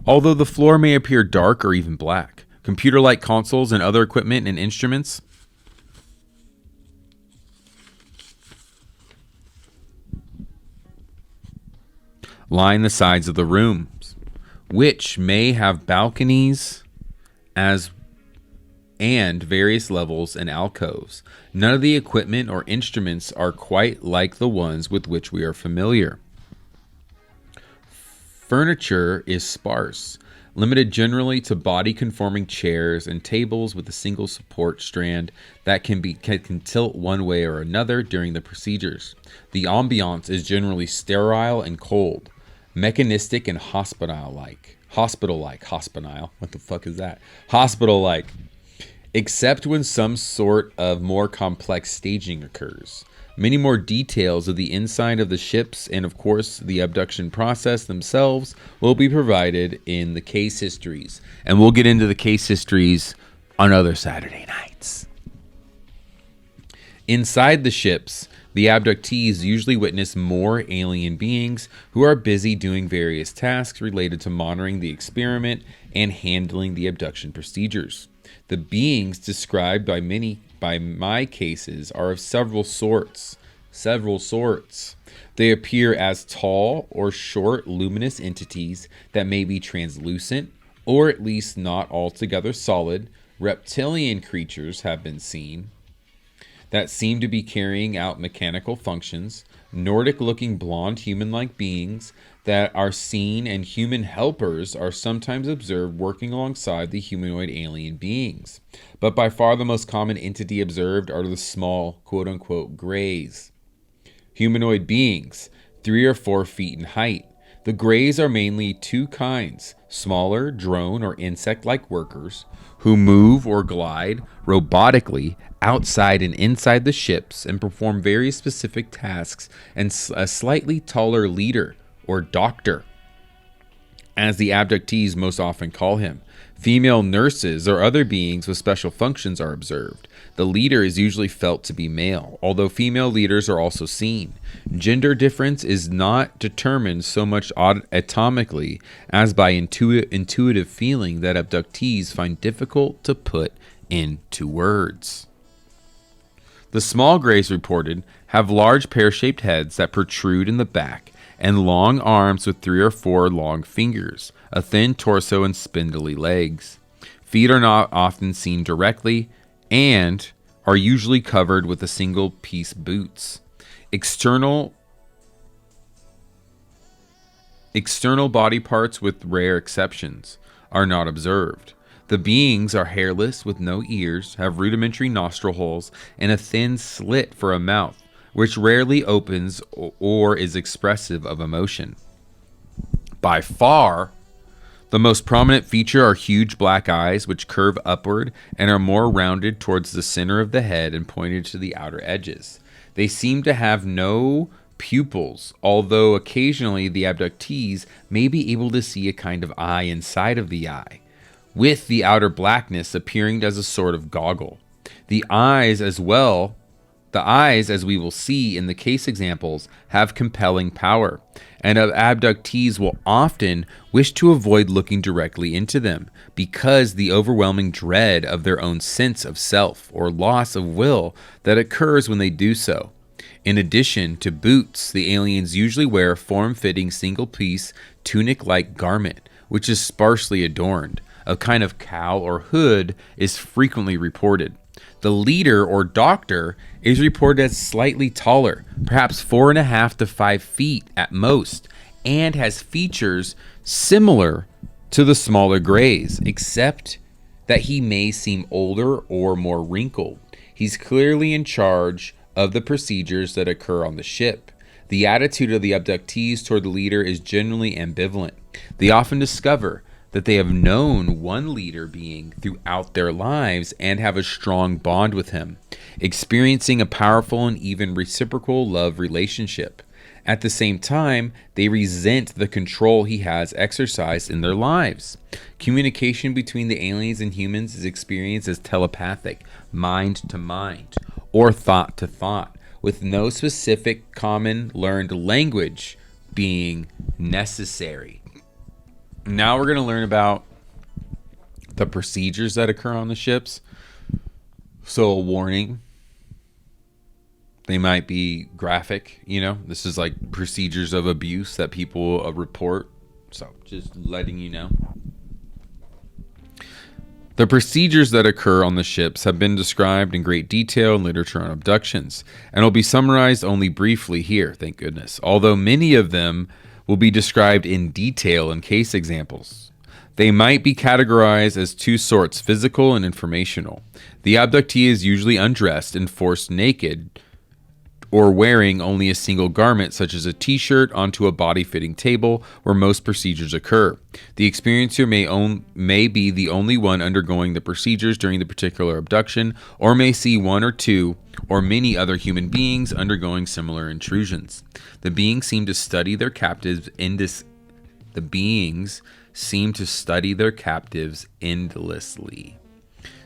although the floor may appear dark or even black. Computer-like consoles and other equipment and instruments line the sides of the rooms, which may have balconies and various levels and alcoves. None of the equipment or instruments are quite like the ones with which we are familiar. Furniture is sparse, limited generally to body-conforming chairs and tables with a single support strand that can tilt one way or another during the procedures. The ambiance is generally sterile and cold, mechanistic and hospital-like. What the fuck is that? Hospital-like. Except when some sort of more complex staging occurs. Many more details of the inside of the ships and, of course, the abduction process themselves will be provided in the case histories. And we'll get into the case histories on other Saturday nights. Inside the ships, The abductees usually witness more alien beings who are busy doing various tasks related to monitoring the experiment and handling the abduction procedures. The beings described by my cases are of several sorts. They appear as tall or short luminous entities that may be translucent or at least not altogether solid. Reptilian creatures have been seen that seem to be carrying out mechanical functions, Nordic-looking blonde human-like beings that are seen, and human helpers are sometimes observed working alongside the humanoid alien beings. But by far the most common entity observed are the small, quote-unquote, grays. Humanoid beings, 3 or 4 feet in height. The grays are mainly two kinds: smaller, drone or insect-like workers who move or glide robotically outside and inside the ships and perform very specific tasks, and a slightly taller leader or doctor, as the abductees most often call him. Female nurses or other beings with special functions are observed. The leader is usually felt to be male, although female leaders are also seen. Gender difference is not determined so much atomically as by intuitive feeling that abductees find difficult to put into words. The small grays reported have large pear-shaped heads that protrude in the back and long arms with 3 or 4 long fingers, a thin torso, and spindly legs. Feet are not often seen directly and are usually covered with a single-piece boots. External body parts, with rare exceptions, are not observed. The beings are hairless with no ears, have rudimentary nostril holes, and a thin slit for a mouth, which rarely opens or is expressive of emotion. By far, the most prominent feature are huge black eyes, which curve upward and are more rounded towards the center of the head and pointed to the outer edges. They seem to have no pupils, although occasionally the abductees may be able to see a kind of eye inside of the eye, with the outer blackness appearing as a sort of goggle. The eyes, as we will see in the case examples, have compelling power, and abductees will often wish to avoid looking directly into them because the overwhelming dread of their own sense of self or loss of will that occurs when they do so. In addition to boots, the aliens usually wear a form-fitting single-piece tunic-like garment, which is sparsely adorned. A kind of cowl or hood is frequently reported. The leader or doctor is reported as slightly taller, perhaps 4.5 to 5 feet at most, and has features similar to the smaller grays, except that he may seem older or more wrinkled. He's clearly in charge of the procedures that occur on the ship. The attitude of the abductees toward the leader is generally ambivalent. They often discover that they have known one leader being throughout their lives and have a strong bond with him, experiencing a powerful and even reciprocal love relationship. At the same time, they resent the control he has exercised in their lives. Communication between the aliens and humans is experienced as telepathic, mind to mind, or thought to thought, with no specific common learned language being necessary. Now we're going to learn about the procedures that occur on the ships. So a warning, they might be graphic, this is like procedures of abuse that people report. So just letting you know. The procedures that occur on the ships have been described in great detail in literature on abductions, and will be summarized only briefly here, thank goodness, although many of them will be described in detail in case examples. They might be categorized as 2 sorts, physical and informational. The abductee is usually undressed and forced naked, or wearing only a single garment, such as a t-shirt, onto a body-fitting table where most procedures occur. The experiencer may be the only one undergoing the procedures during the particular abduction, or may see 1 or 2 or many other human beings undergoing similar intrusions. The beings seem to study their captives endlessly,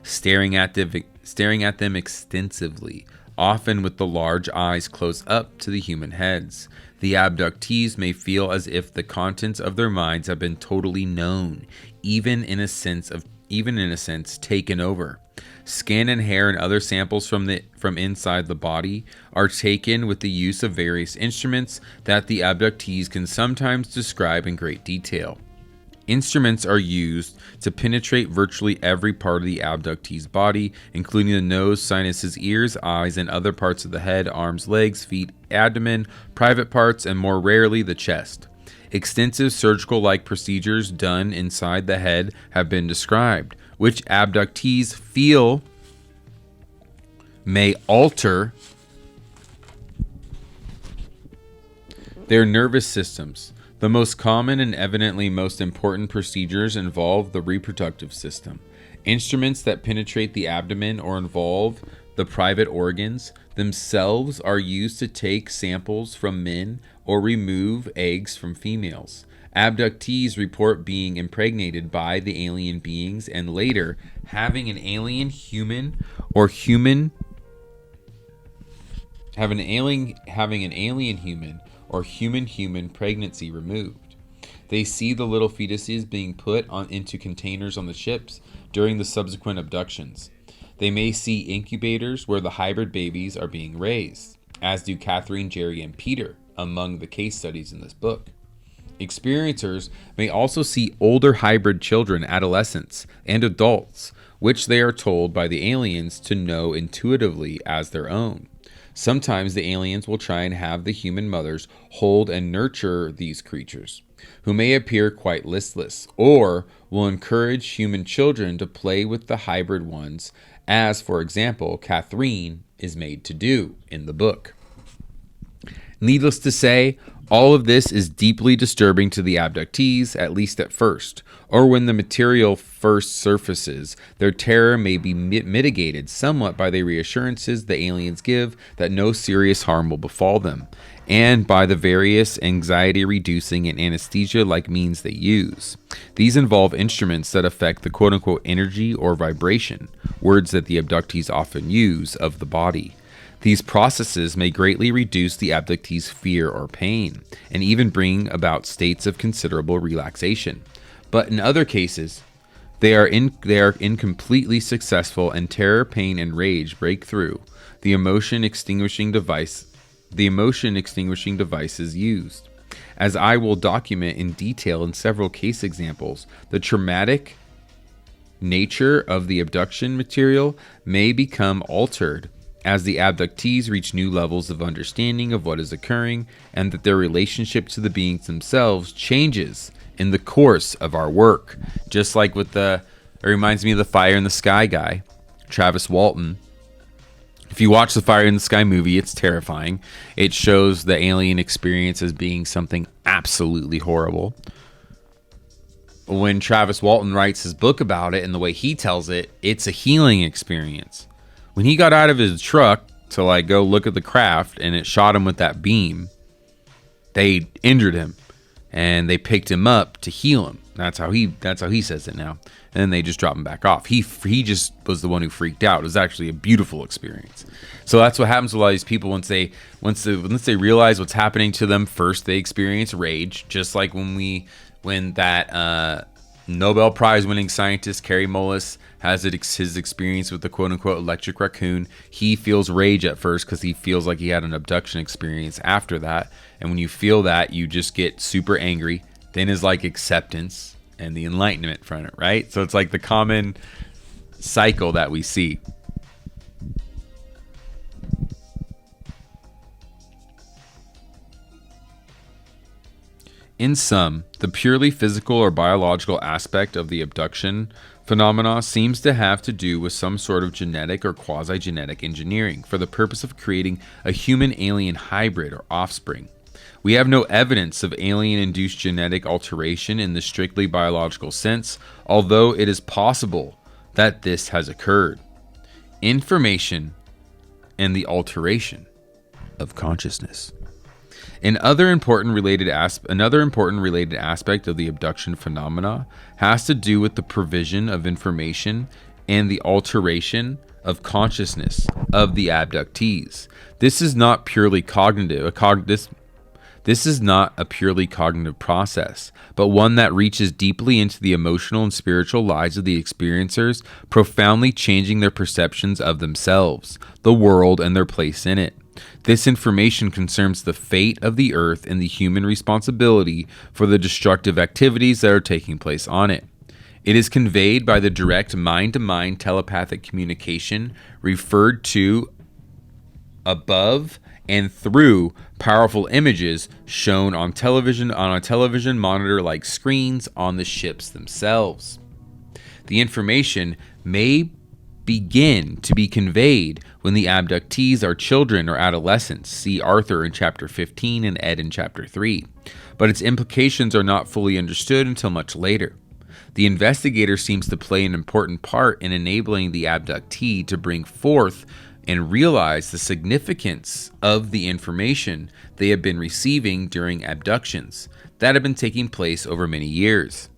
staring at them extensively, often with the large eyes close up to the human heads. The abductees may feel as if the contents of their minds have been totally known, even in a sense taken over. Skin and hair and other samples from inside the body are taken with the use of various instruments that the abductees can sometimes describe in great detail. Instruments are used to penetrate virtually every part of the abductee's body, including the nose, sinuses, ears, eyes, and other parts of the head, arms, legs, feet, abdomen, private parts, and more rarely the chest. Extensive surgical-like procedures done inside the head have been described, which abductees feel may alter their nervous systems. The most common and evidently most important procedures involve the reproductive system. Instruments that penetrate the abdomen or involve the private organs themselves are used to take samples from men or remove eggs from females. Abductees report being impregnated by the alien beings and later having an alien human human pregnancy removed. They see the little fetuses being put into containers on the ships during the subsequent abductions. They may see incubators where the hybrid babies are being raised, as do Catherine, Jerry, and Peter among the case studies in this book. Experiencers may also see older hybrid children, adolescents, and adults, which they are told by the aliens to know intuitively as their own. Sometimes the aliens will try and have the human mothers hold and nurture these creatures, who may appear quite listless, or will encourage human children to play with the hybrid ones, as, for example, Catherine is made to do in the book. Needless to say, all of this is deeply disturbing to the abductees, at least at first, or when the material first surfaces. Their terror may be mitigated somewhat by the reassurances the aliens give that no serious harm will befall them, and by the various anxiety-reducing and anesthesia-like means they use. These involve instruments that affect the quote-unquote energy or vibration, words that the abductees often use, of the body. These processes may greatly reduce the abductee's fear or pain, and even bring about states of considerable relaxation. But in other cases, they are incompletely successful, and terror, pain, and rage break through the emotion extinguishing device is used. As I will document in detail in several case examples, the traumatic nature of the abduction material may become altered as the abductees reach new levels of understanding of what is occurring, and that their relationship to the beings themselves changes in the course of our work. Just like with it reminds me of the Fire in the Sky guy, Travis Walton. If you watch the Fire in the Sky movie, it's terrifying. It shows the alien experience as being something absolutely horrible. When Travis Walton writes his book about it, and the way he tells it, it's a healing experience. When he got out of his truck to go look at the craft, and it shot him with that beam, they injured him, and they picked him up to heal him. That's how he says it now. And then they just drop him back off. He just was the one who freaked out. It was actually a beautiful experience. So that's what happens with a lot of these people once they realize what's happening to them. First, they experience rage, just like when that Nobel Prize winning scientist Kary Mullis has his experience with the quote unquote electric raccoon. He feels rage at first because he feels like he had an abduction experience after that. And when you feel that, you just get super angry. Then is acceptance and the enlightenment from it, right? So it's the common cycle that we see. In sum, the purely physical or biological aspect of the abduction phenomena seems to have to do with some sort of genetic or quasi-genetic engineering for the purpose of creating a human-alien hybrid or offspring. We have no evidence of alien-induced genetic alteration in the strictly biological sense, although it is possible that this has occurred. Information and the alteration of consciousness. Another important related aspect of the abduction phenomena has to do with the provision of information and the alteration of consciousness of the abductees. This is not purely cognitive. This is not a purely cognitive process, but one that reaches deeply into the emotional and spiritual lives of the experiencers, profoundly changing their perceptions of themselves, the world, and their place in it. This information concerns the fate of the earth and the human responsibility for the destructive activities that are taking place on it. It is conveyed by the direct mind-to-mind telepathic communication referred to above and through powerful images shown on a television monitor like screens on the ships themselves. The information may begin to be conveyed when the abductees are children or adolescents. See Arthur in chapter 15 and Ed in chapter 3. But its implications are not fully understood until much later. The investigator seems to play an important part in enabling the abductee to bring forth and realize the significance of the information they have been receiving during abductions that have been taking place over many years.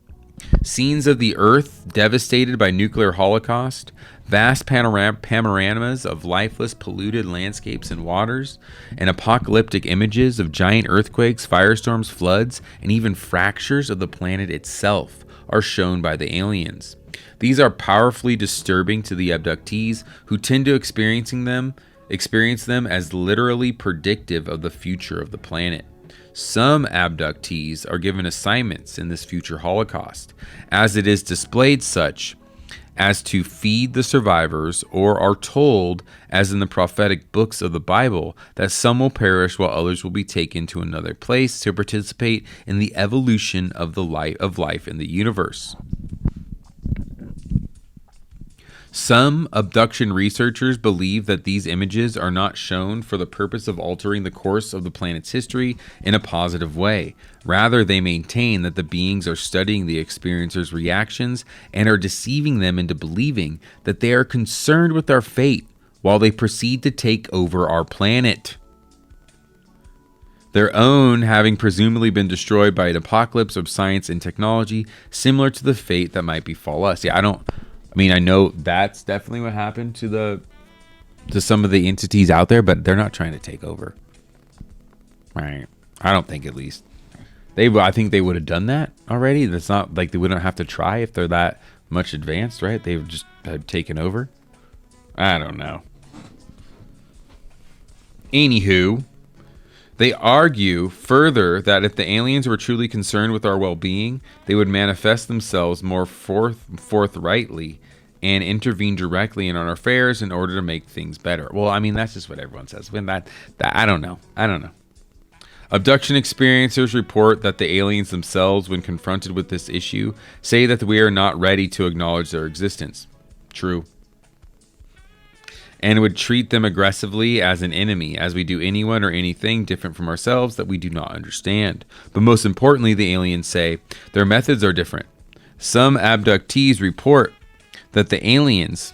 Scenes of the Earth devastated by nuclear holocaust, vast panoramas of lifeless, polluted landscapes and waters, and apocalyptic images of giant earthquakes, firestorms, floods, and even fractures of the planet itself are shown by the aliens. These are powerfully disturbing to the abductees, who tend to experience them as literally predictive of the future of the planet. Some abductees are given assignments in this future holocaust, as it is displayed such as to feed the survivors, or are told, as in the prophetic books of the Bible, that some will perish while others will be taken to another place to participate in the evolution of life in the universe. Some abduction researchers believe that these images are not shown for the purpose of altering the course of the planet's history in a positive way. Rather, they maintain that the beings are studying the experiencer's reactions and are deceiving them into believing that they are concerned with our fate while they proceed to take over our planet. Their own having presumably been destroyed by an apocalypse of science and technology, similar to the fate that might befall us. I know that's definitely what happened to some of the entities out there, but they're not trying to take over. Right. I don't think, at least. I think they would have done that already. That's not like they wouldn't have to try if they're that much advanced, right? They've just taken over. I don't know. Anywho, they argue further that if the aliens were truly concerned with our well-being, they would manifest themselves more forthrightly and intervene directly in our affairs in order to make things better. Well, that's just what everyone says. I don't know. Abduction experiencers report that the aliens themselves, when confronted with this issue, say that we are not ready to acknowledge their existence. True. And would treat them aggressively as an enemy, as we do anyone or anything different from ourselves that we do not understand. But most importantly, the aliens say their methods are different. Some abductees report that the aliens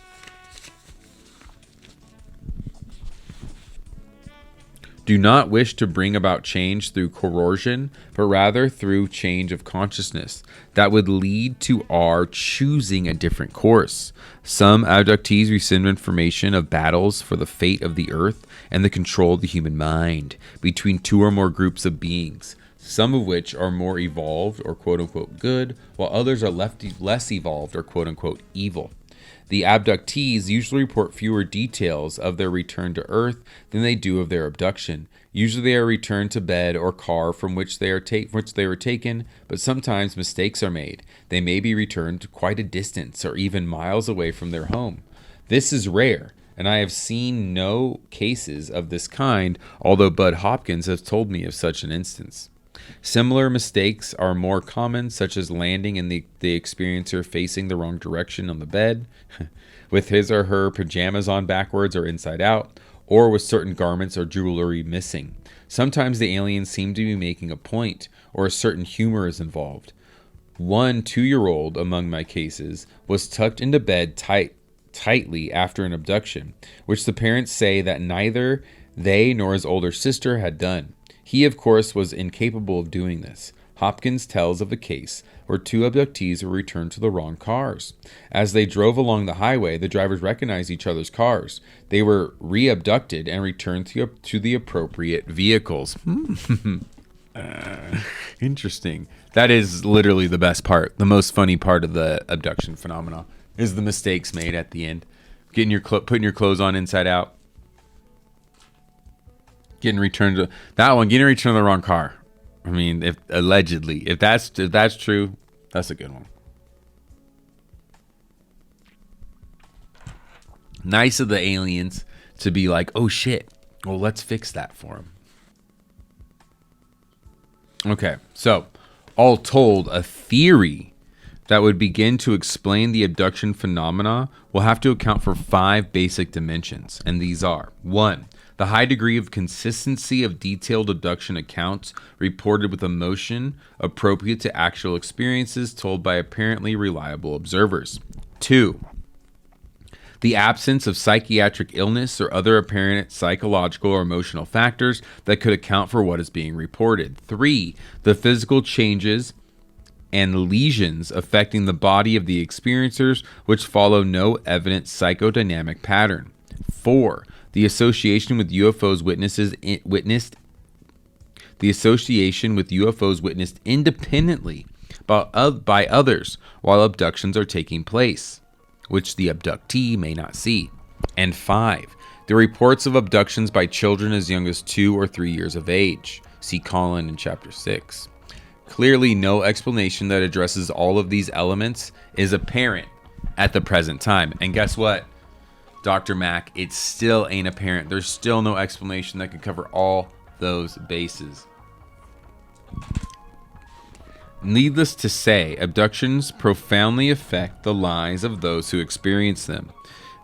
do not wish to bring about change through coercion, but rather through change of consciousness that would lead to our choosing a different course. Some abductees receive information of battles for the fate of the earth and the control of the human mind between two or more groups of beings, some of which are more evolved or quote-unquote good, while others are less evolved or quote-unquote evil. The abductees usually report fewer details of their return to Earth than they do of their abduction. Usually they are returned to bed or car from which they were taken, but sometimes mistakes are made. They may be returned to quite a distance or even miles away from their home. This is rare, and I have seen no cases of this kind, although Bud Hopkins has told me of such an instance. Similar mistakes are more common, such as landing and the experiencer facing the wrong direction on the bed, with his or her pajamas on backwards or inside out, or with certain garments or jewelry missing. Sometimes the aliens seem to be making a point, or a certain humor is involved. One 2-year-old among my cases was tucked into bed tightly after an abduction, which the parents say that neither they nor his older sister had done. He, of course, was incapable of doing this. Hopkins tells of a case where two abductees were returned to the wrong cars. As they drove along the highway, the drivers recognized each other's cars. They were re-abducted and returned to the appropriate vehicles. Interesting. That is literally the best part. The most funny part of the abduction phenomena is the mistakes made at the end. Putting your clothes on inside out. Getting returned to the wrong car. I mean, if that's true, that's a good one. Nice of the aliens to be like, oh shit, well, let's fix that for them. Okay, so all told, a theory that would begin to explain the abduction phenomena will have to account for 5 basic dimensions, and these are: 1, the high degree of consistency of detailed abduction accounts reported with emotion appropriate to actual experiences told by apparently reliable observers. 2, the absence of psychiatric illness or other apparent psychological or emotional factors that could account for what is being reported. 3, the physical changes and lesions affecting the body of the experiencers which follow no evident psychodynamic pattern. 4, the association with UFOs witnessed independently by others while abductions are taking place, which the abductee may not see. And 5, the reports of abductions by children as young as 2 or 3 years of age. See Colin in Chapter 6. Clearly, no explanation that addresses all of these elements is apparent at the present time. And guess what, Dr. Mack? It still ain't apparent. There's still no explanation that could cover all those bases. Needless to say, abductions profoundly affect the lives of those who experience them.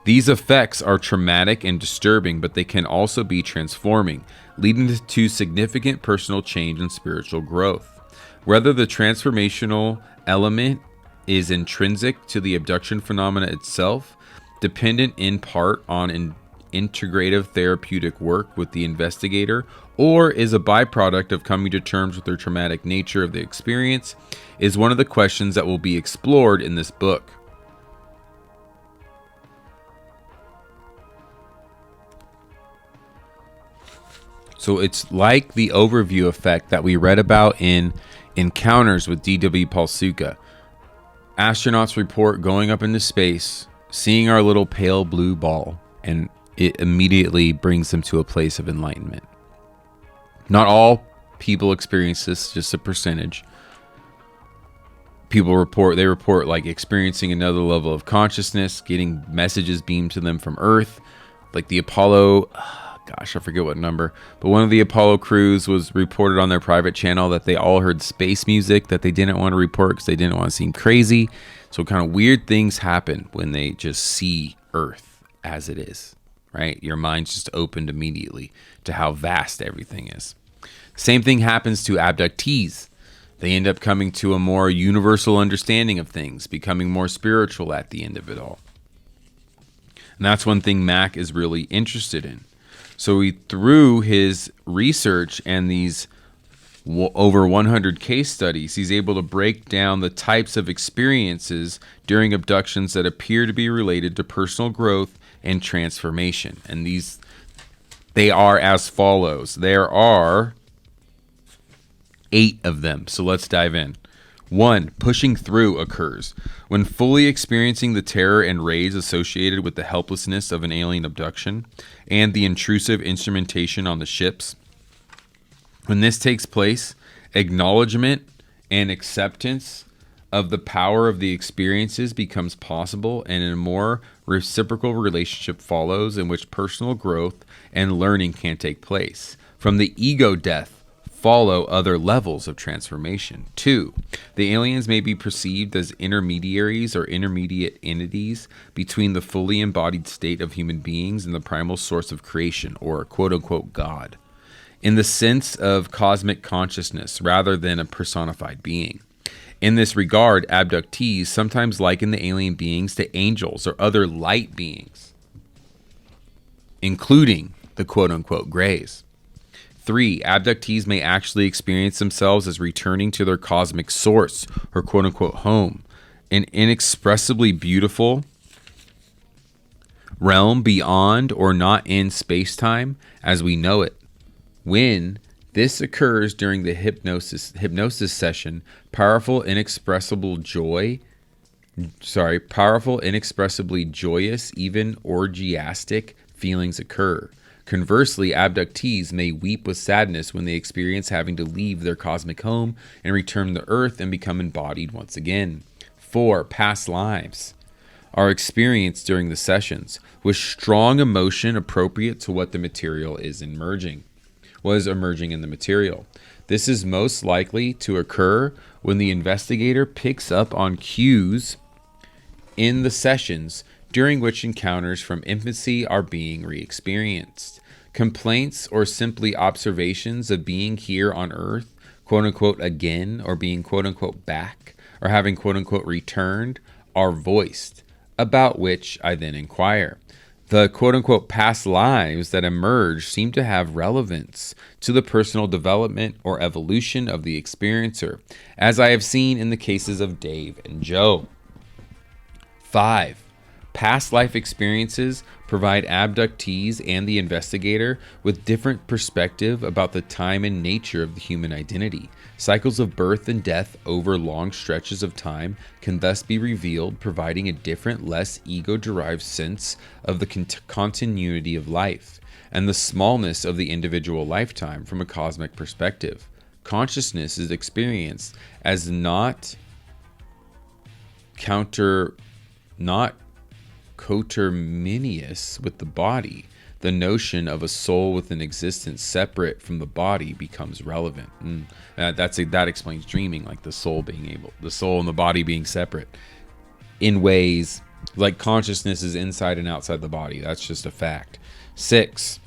These effects are traumatic and disturbing, but they can also be transforming, leading to significant personal change and spiritual growth. Whether the transformational element is intrinsic to the abduction phenomena itself, dependent in part on integrative therapeutic work with the investigator, or is a byproduct of coming to terms with the traumatic nature of the experience, is one of the questions that will be explored in this book. So it's like the overview effect that we read about in Encounters with D.W. Palsuka. Astronauts report going up into space, seeing our little pale blue ball, and it immediately brings them to a place of enlightenment. Not all people experience this, just a percentage. People report like experiencing another level of consciousness, getting messages beamed to them from Earth, like the Apollo, I forget what number, but one of the Apollo crews was reported on their private channel that they all heard space music that they didn't want to report because they didn't want to seem crazy. So kind of weird things happen when they just see Earth as it is, right? Your mind's just opened immediately to how vast everything is. Same thing happens to abductees. They end up coming to a more universal understanding of things, becoming more spiritual at the end of it all. And that's one thing Mack is really interested in. So through his research and these over 100 case studies, he's able to break down the types of experiences during abductions that appear to be related to personal growth and transformation. And they are as follows. There are 8 of them. So let's dive in. 1, pushing through occurs when fully experiencing the terror and rage associated with the helplessness of an alien abduction and the intrusive instrumentation on the ships. When this takes place, acknowledgement and acceptance of the power of the experiences becomes possible, and a more reciprocal relationship follows in which personal growth and learning can take place. From the ego death follow other levels of transformation. 2, the aliens may be perceived as intermediaries or intermediate entities between the fully embodied state of human beings and the primal source of creation, or quote-unquote God, in the sense of cosmic consciousness rather than a personified being. In this regard, abductees sometimes liken the alien beings to angels or other light beings, including the quote-unquote grays. 3. Abductees may actually experience themselves as returning to their cosmic source, or quote-unquote home, an inexpressibly beautiful realm beyond or not in space-time as we know it. When this occurs during the hypnosis session, powerful, inexpressibly joyous, even orgiastic feelings occur. Conversely, abductees may weep with sadness when they experience having to leave their cosmic home and return to Earth and become embodied once again. 4. Past lives are experienced during the sessions with strong emotion appropriate to what was emerging in the material. This is most likely to occur when the investigator picks up on cues in the sessions during which encounters from infancy are being re-experienced. Complaints or simply observations of being here on Earth, quote-unquote again, or being quote-unquote back, or having quote-unquote returned, are voiced, about which I then inquire. The quote-unquote past lives that emerge seem to have relevance to the personal development or evolution of the experiencer, as I have seen in the cases of Dave and Joe. 5. Past life experiences provide abductees and the investigator with different perspective about the time and nature of the human identity. Cycles of birth and death over long stretches of time can thus be revealed, providing a different, less ego-derived sense of the continuity of life and the smallness of the individual lifetime from a cosmic perspective. Consciousness is experienced as not coterminous with the body. The notion of a soul with an existence separate from the body becomes relevant. That explains dreaming, like the soul and the body being separate in ways like consciousness is inside and outside the body. That's just a fact. 6.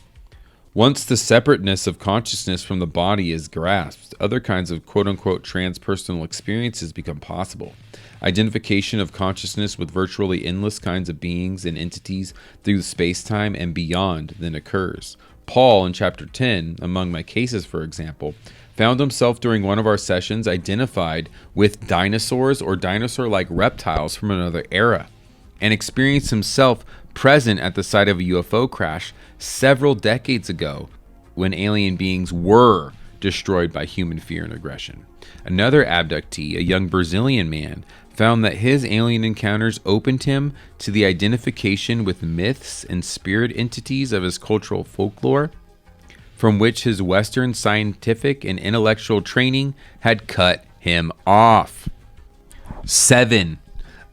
Once the separateness of consciousness from the body is grasped, other kinds of quote-unquote transpersonal experiences become possible. Identification of consciousness with virtually endless kinds of beings and entities through space-time and beyond then occurs. Paul, in chapter 10, among my cases, for example, found himself during one of our sessions identified with dinosaurs or dinosaur-like reptiles from another era, and experienced himself present at the site of a UFO crash several decades ago when alien beings were destroyed by human fear and aggression. Another abductee, a young Brazilian man, found that his alien encounters opened him to the identification with myths and spirit entities of his cultural folklore, from which his Western scientific and intellectual training had cut him off. 7.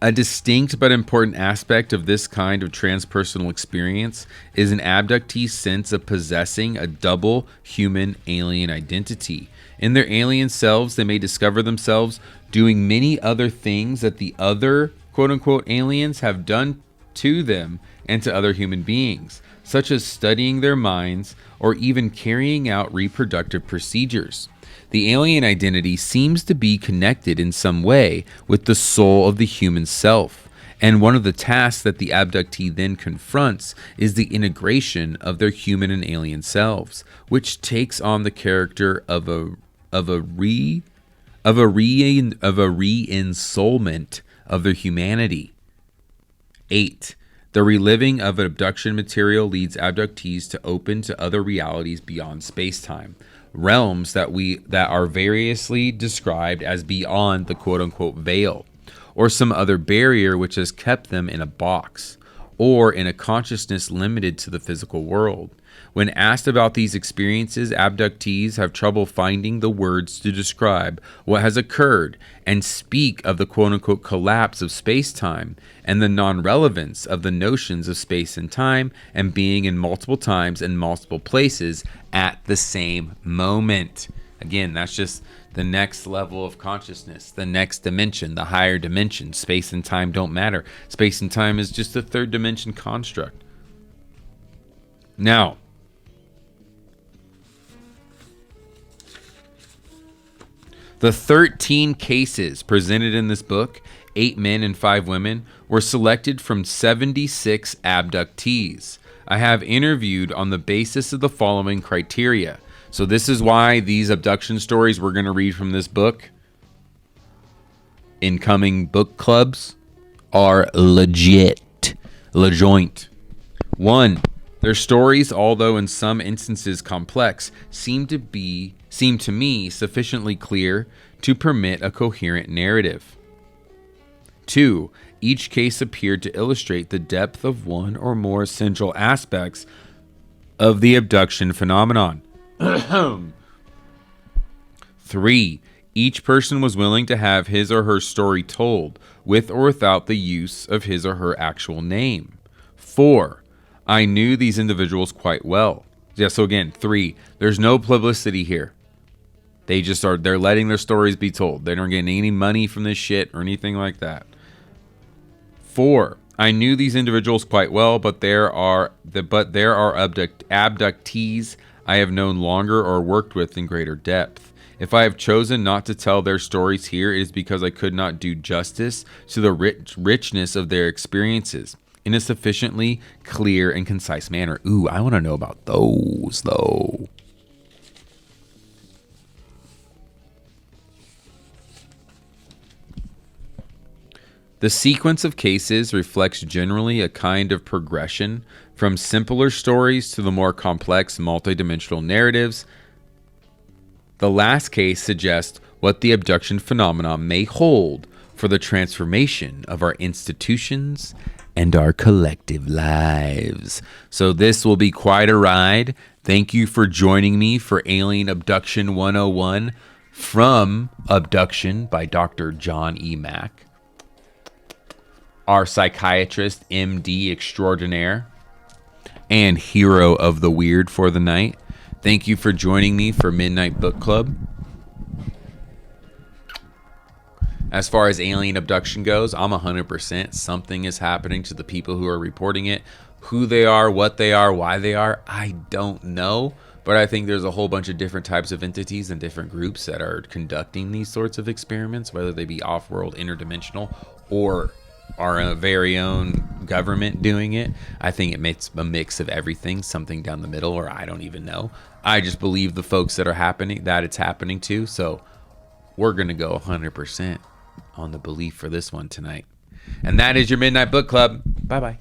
A distinct but important aspect of this kind of transpersonal experience is an abductee's sense of possessing a double human alien identity. In their alien selves, they may discover themselves doing many other things that the other quote-unquote aliens have done to them and to other human beings, such as studying their minds or even carrying out reproductive procedures. The alien identity seems to be connected in some way with the soul of the human self, and one of the tasks that the abductee then confronts is the integration of their human and alien selves, which takes on the character of a re-ensoulment of their humanity. 8. The reliving of abduction material leads abductees to open to other realities beyond space-time, realms that are variously described as beyond the quote-unquote veil, or some other barrier which has kept them in a box, or in a consciousness limited to the physical world. When asked about these experiences, abductees have trouble finding the words to describe what has occurred and speak of the quote-unquote collapse of space-time and the non-relevance of the notions of space and time and being in multiple times and multiple places at the same moment. Again, that's just the next level of consciousness, the next dimension, the higher dimension. Space and time don't matter. Space and time is just a third dimension construct. Now, the 13 cases presented in this book, 8 men and 5 women, were selected from 76 abductees. I have interviewed on the basis of the following criteria: So this is why these abduction stories we're going to read from this book in coming book clubs are legit. LeJoint. 1. Their stories, although in some instances complex, seem to me sufficiently clear to permit a coherent narrative. 2. Each case appeared to illustrate the depth of one or more essential aspects of the abduction phenomenon. 3. Each person was willing to have his or her story told, with or without the use of his or her actual name. 4. I knew these individuals quite well. Yeah, so again, 3. There's no publicity here. They're letting their stories be told. They don't get any money from this shit or anything like that. 4. I knew these individuals quite well, but there are abductees I have known longer or worked with in greater depth. If I have chosen not to tell their stories here, it is because I could not do justice to the richness of their experiences in a sufficiently clear and concise manner. Ooh, I want to know about those, though. The sequence of cases reflects generally a kind of progression from simpler stories to the more complex multidimensional narratives. The last case suggests what the abduction phenomenon may hold for the transformation of our institutions and our collective lives. So this will be quite a ride. Thank you for joining me for Alien Abduction 101 from Abduction by Dr. John E Mack, our psychiatrist, MD extraordinaire, and hero of the weird for the night. Thank you for joining me for Midnight Book Club. As far as alien abduction goes, I'm 100%. Something is happening to the people who are reporting it. Who they are, what they are, why they are, I don't know. But I think there's a whole bunch of different types of entities and different groups that are conducting these sorts of experiments, whether they be off-world, interdimensional, or our very own government doing it. I think it makes a mix of everything, something down the middle, or I don't even know. I just believe the folks that it's happening to. So we're going to go 100% on the belief for this one tonight. And that is your Midnight Book Club. Bye-bye.